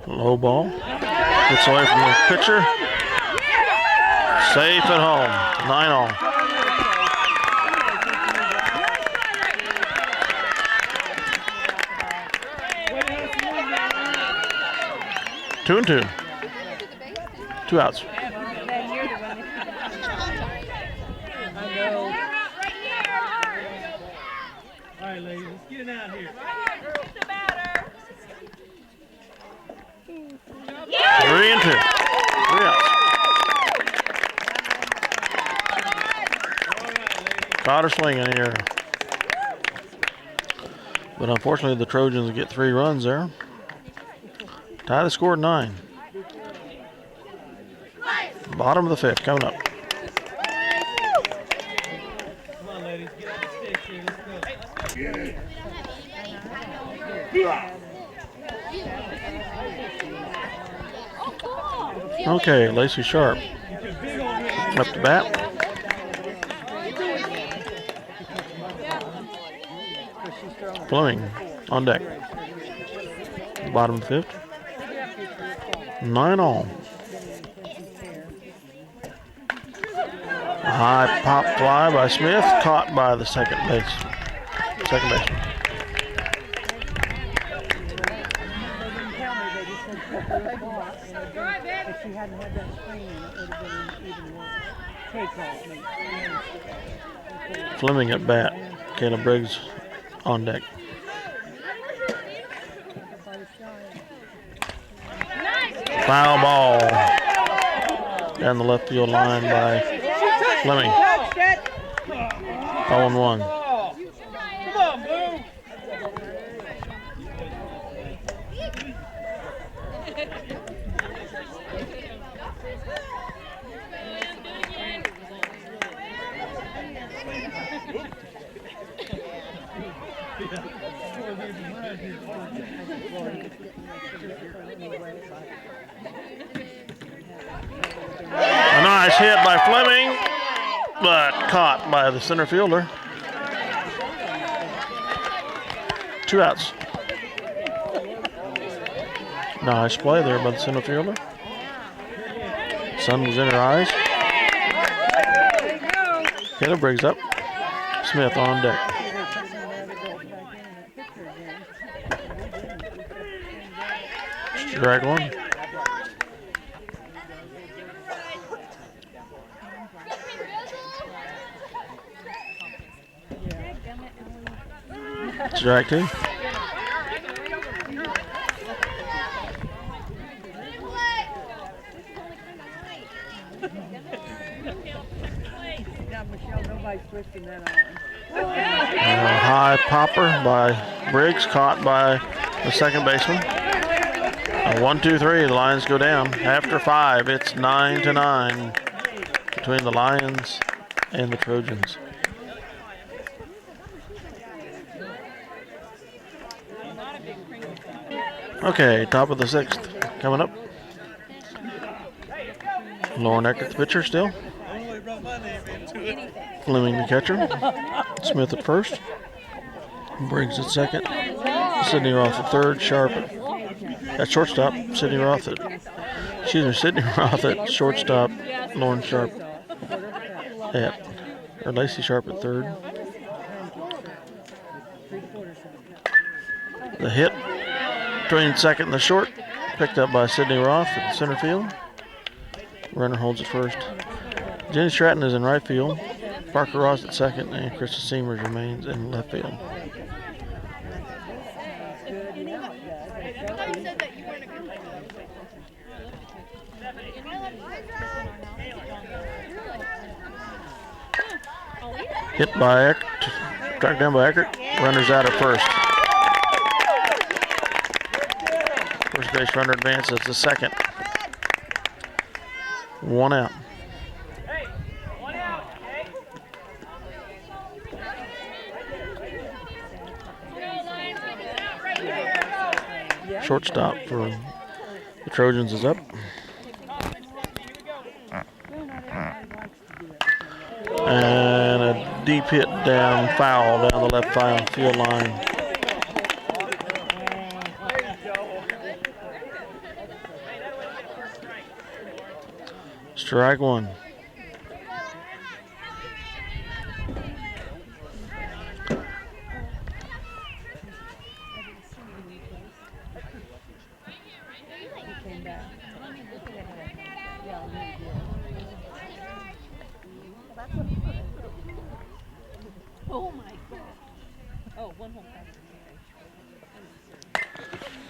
Low ball. Gets away from the pitcher. Safe at home. 9-all. Two and 2. 2 outs. All right, ladies, let's get it out here. 3 and 2. 3 outs. Caught her swinging here. But unfortunately, the Trojans get 3 runs there. Tie the score at 9. Bottom of the 5th coming up. Come on, ladies, get up the sticks here. Let's go. Okay, Lacey Sharp up to bat. Fleming on deck. Bottom of the 5th. 9-all. A high pop fly by Smith, caught by the second baseman. If she hadn't had that screen, it would have been even worse. Fleming at bat. Caleb Briggs on deck. Foul ball down the left field line by Fleming. 0-1. Come on, Blue. A nice hit by Fleming, but caught by the center fielder. 2 outs. Nice play there by the center fielder. Sun was in her eyes. Caleb Briggs up. Smith on deck. Strike 1. Strike 2. Now, Michelle, nobody's twisting that on. High popper by Briggs, caught by the second baseman. 1-2-3, the Lions go down. After 5, it's 9-9 between the Lions and the Trojans. Okay, top of the 6th coming up. Lauren Eckert, the pitcher, still. Fleming, the catcher. Smith at first. Briggs at second. Sydney Roth at third. Sharp at shortstop. Sydney Roth at shortstop. Lauren Sharp or Lacey Sharp at third. The hit between second and the short, picked up by Sydney Roth at center field. Runner holds at first. Jenny Stratton is in right field. Parker Ross at second, and Krista Seamers remains in left field. Hit by Eckert, tracked down by Eckert. Runners out at first. First base runner advances to second. 1 out. Shortstop for the Trojans is up. And a deep hit down foul down the left field line. Strike 1.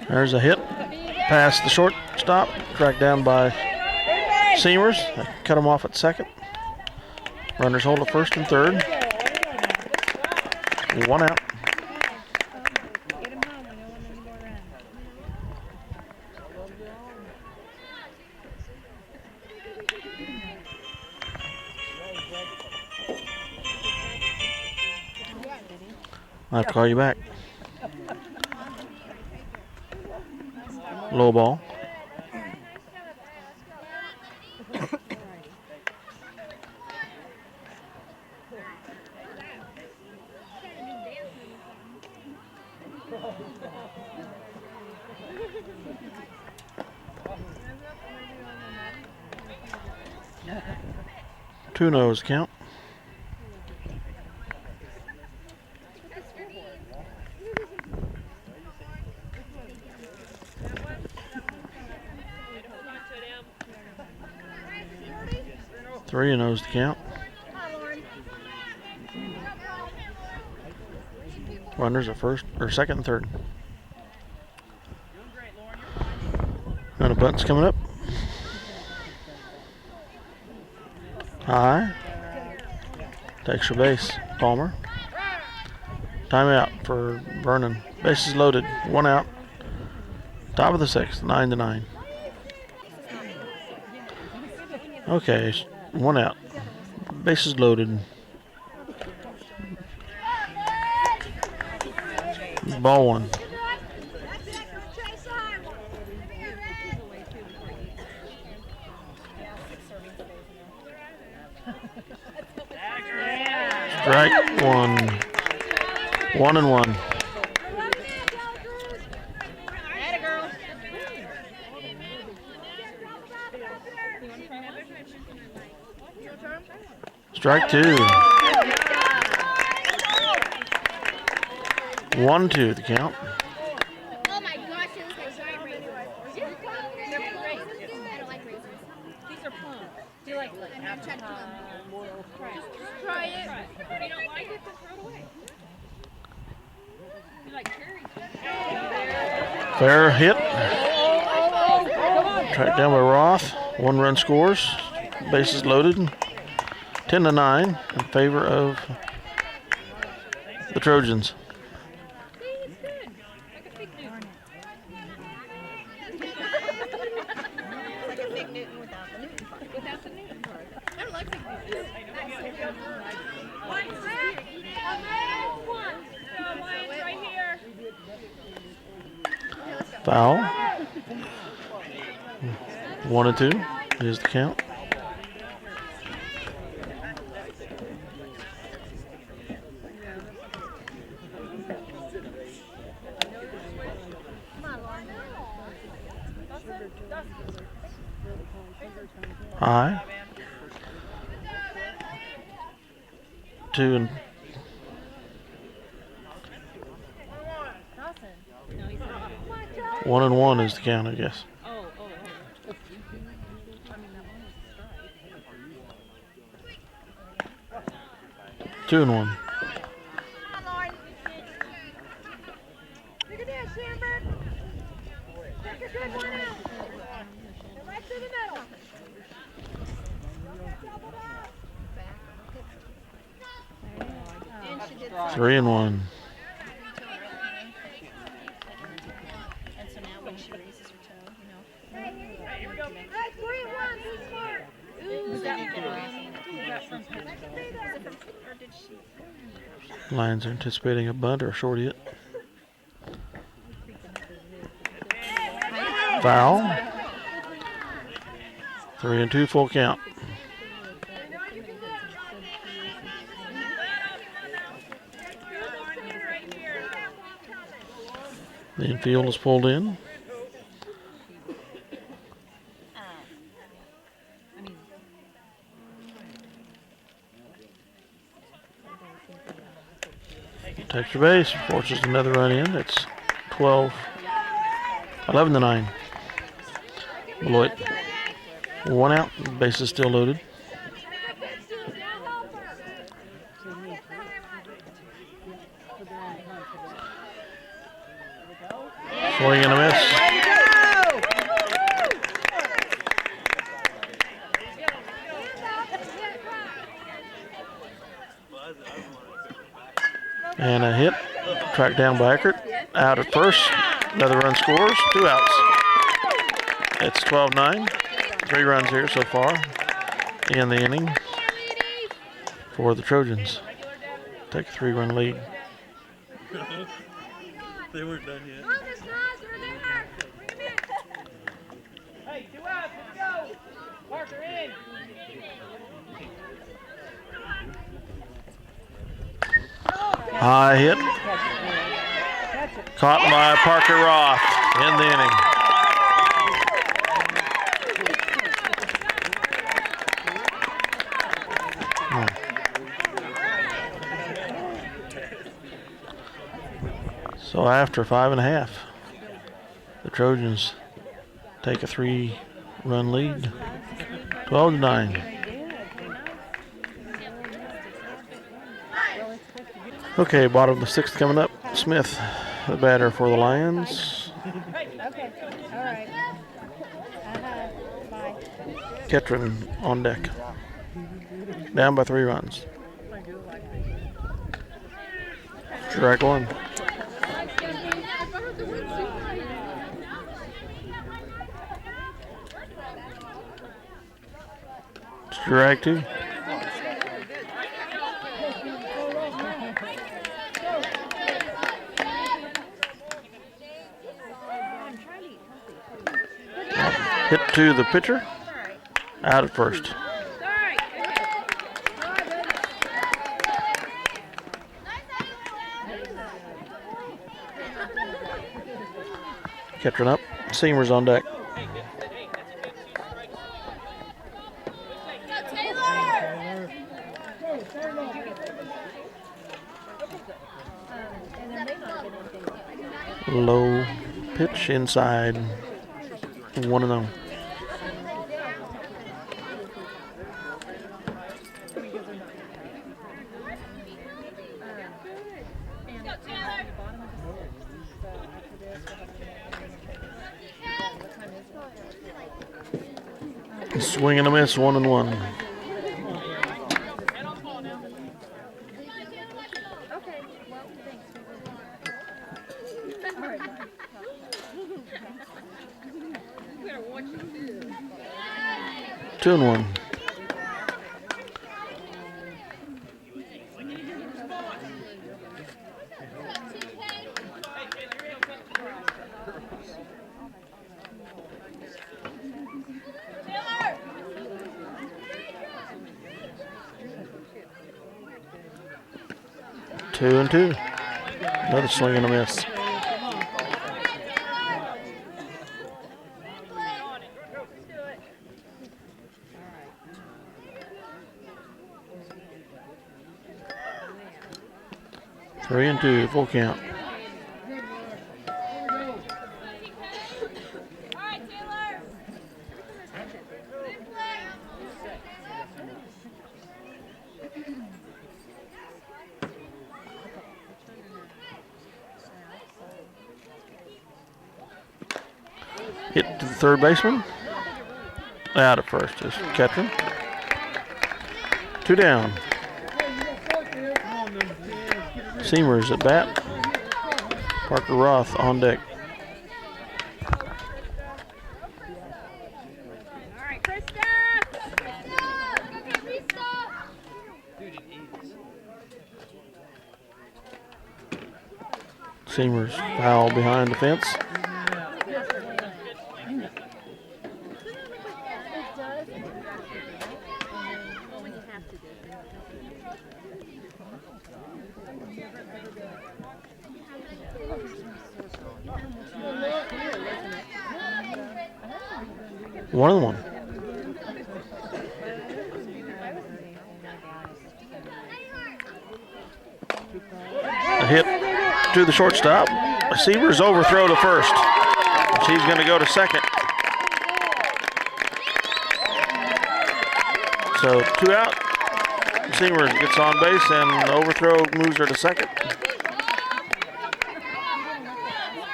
There's a hit past the shortstop, tracked down by Seamers. Cut him off at second. Runners hold at first and third. 1 out. I'll have to call you back. Low ball. Two nose count. Three nose to count. Runners at first or second and third. And a bunt's coming up. High. To extra base. Palmer. Timeout for Vernon. Bases loaded. 1 out. Top of the 6th. 9-9. Okay. 1 out. Bases loaded. Ball 1. Strike 1. 1-1. Strike 2. 1-2 the count. Oh my gosh, it looks like giant razors. I don't like razors. These are plums. Do you like I've tried to kill them. Try it. If you don't like it, then throw it away. You like cherries? Fair hit. Tracked down by Roth. 1 run scores. Bases loaded. 10-9 in favor of the Trojans. Like a big Newton without the Newton part. Without the Newton part. I don't like big Newton. Right here. Foul. 1 and 2 is the count. High. 2 and one and 1 is the count, I guess. 2 and 1. Come on, Lauren. Look at this, Sandberg. Take a good one out. Go right through the middle. And she did 3 and 1. And so now when she raises her toe, you know. Right, 3 and 1, who's smart? Ooh, Was that from or did she? Lions are anticipating a bunt or a short hit. Foul. 3 and 2, full count. The infield is pulled in. Takes your base, forces another run in. It's 11 to 9. Beloit. 1 out, base is still loaded. Swing and a miss. And a hit, tracked down by Eckert, out at first, another run scores, 2 outs. It's 12-9, 3 runs here so far in the inning for the Trojans. Take a 3-run lead. They weren't done yet. Hey, 2 outs, let's go. Parker in. High hit, caught by Parker Roth in the inning. So after 5.5, the Trojans take a 3-run lead, 12-9. Okay, bottom of the 6th coming up. Smith, the batter for the Lions. Okay, all right. Bye. Ketron on deck. Down by 3 runs. Strike 1. Strike 2. Hit to the pitcher. Out at first. Ketron up. Seamer's on deck. Low pitch inside. 1-0. Swing and a miss, 1-1. Two and one. Two and two. Another swing and a miss. Three and two, full count. Hit to the third baseman. Out at first, just catch him. Two down. Seamers at bat. Parker Roth on deck. Seamers foul behind the fence. One and one. A hit to the shortstop. Receiver's overthrow to first. She's going to go to second. So 2 out. Receiver gets on base and the overthrow moves her to second.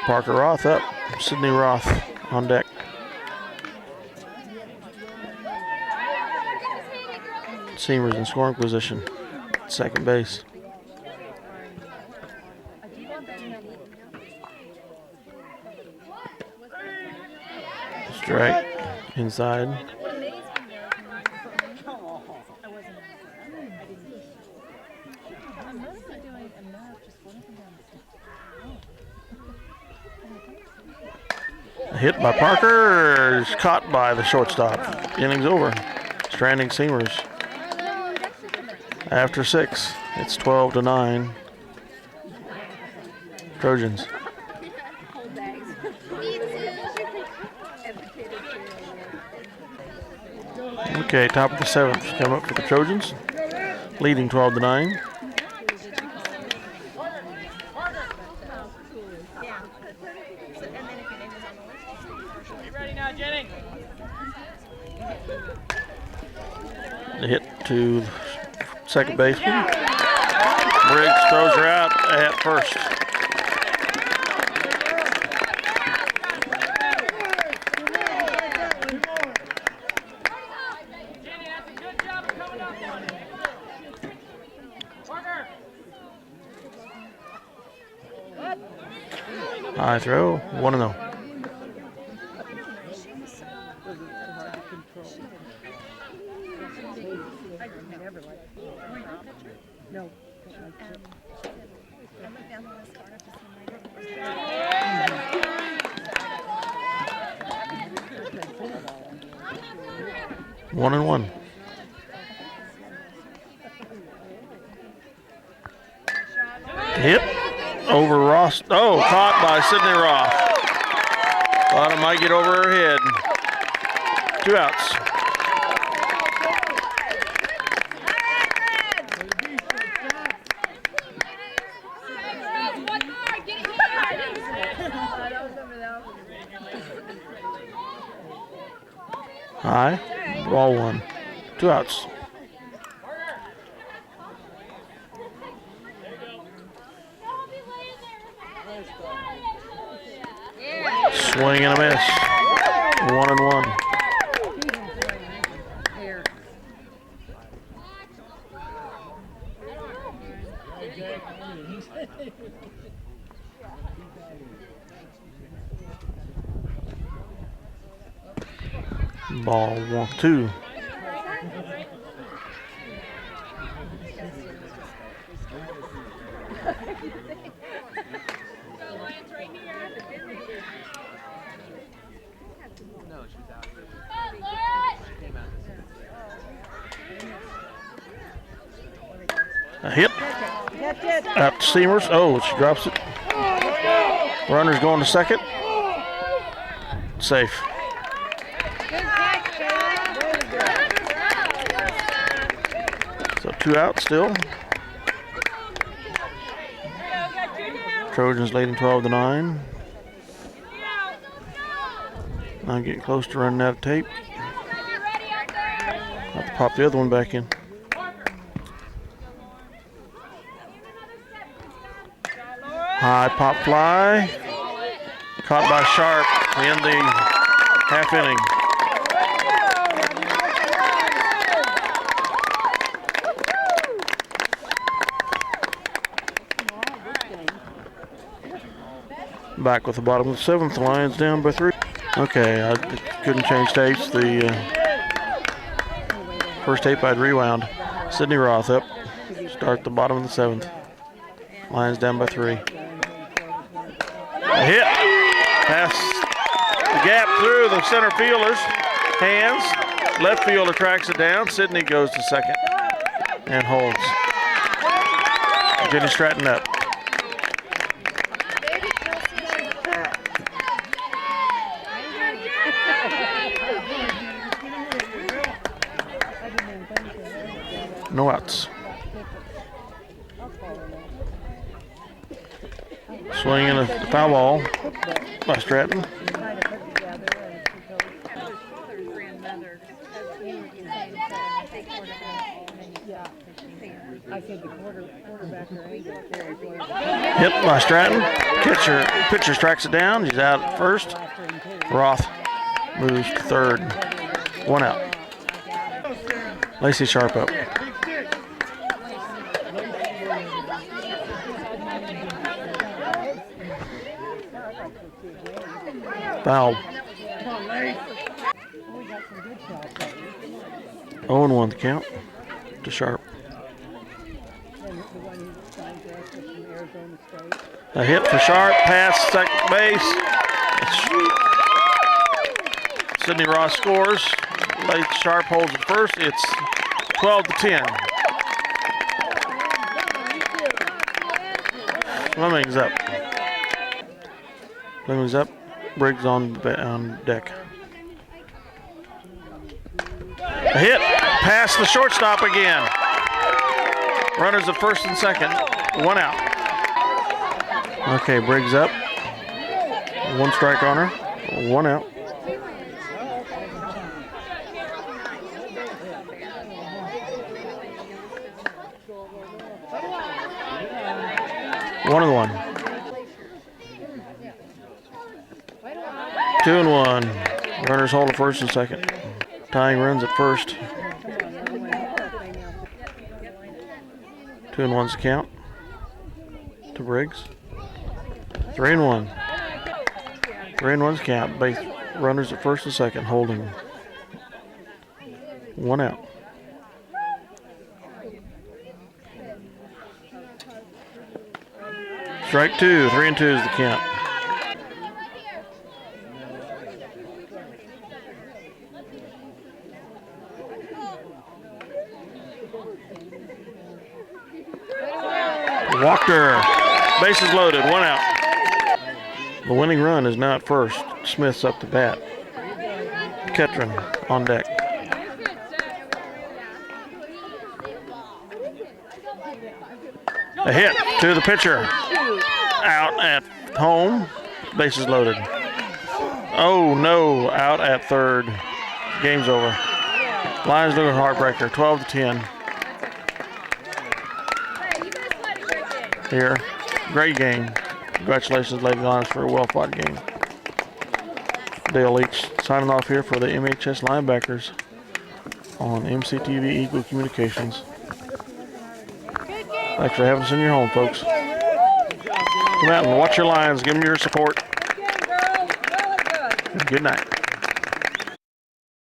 Parker Roth up. Sydney Roth on deck. Seamers in scoring position. Second base. Strike inside. Hit by Parker, is caught by the shortstop. Innings over. Stranding Seamers. After 6, it's 12-9. Trojans. Okay, top of the 7th. Come up for the Trojans. Leading 12-9. The hit to second baseman. Briggs throws her out at first. High throw, 1-0. No. One and one. Hit over Ross. Oh, caught by Sydney Roth. Thought it might get over her head. 2 outs. High, ball 1. 2 outs. Swing and a miss. 1-1. Ball 1-2. A hit. Out to Seamers. Oh, she drops it. Runner's going to second. Safe. So 2 out still. Trojans leading 12-9. I'm getting close to running out of tape. Have to pop the other one back in. High pop fly. Caught by Sharp in the half inning. Back with the bottom of the 7th. The Lions down by 3. Okay, I couldn't change tapes. The first tape I'd rewound. Sydney Roth up. Start the bottom of the 7th. Lions down by 3. A hit. Pass the gap through the center fielder's hands. Left fielder tracks it down. Sydney goes to second and holds. Jenny Stratton up. No outs. Swinging a foul ball by Stratton. Hit by Stratton. Pitcher tracks it down. He's out at first. Roth moves to third. 1 out. Lacey Sharp up. Foul. 0-1 the count to Sharp. A hit for Sharp, pass second base. Sydney Ross scores. Late Sharp holds it first. It's 12-10. Fleming's up. Fleming's up. Briggs on deck. A hit past the shortstop again. Runners at first and second. 1 out. Okay, Briggs up. 1 strike on her. 1 out. One and 1. 2-1. Runners hold at first and second. Tying runs at first. 2-1's the count to Briggs. 3-1. 3-1's the count. Base runners at first and second holding. 1 out. Strike 2. 3-2 is the count. Walked her. Bases loaded. 1 out. The winning run is now at first. Smith's up to bat. Ketron on deck. A hit to the pitcher. Out at home. Bases loaded. Oh no, out at third. Game's over. Lions looking heartbreaker. 12-10. Here. Great game. Congratulations, Lady Lions, for a well-fought game. Dale Leach signing off here for the MHS Linebackers on MCTV Eagle Communications. Thanks for having us in your home, folks. Come out and watch your Lions. Give them your support. Good night.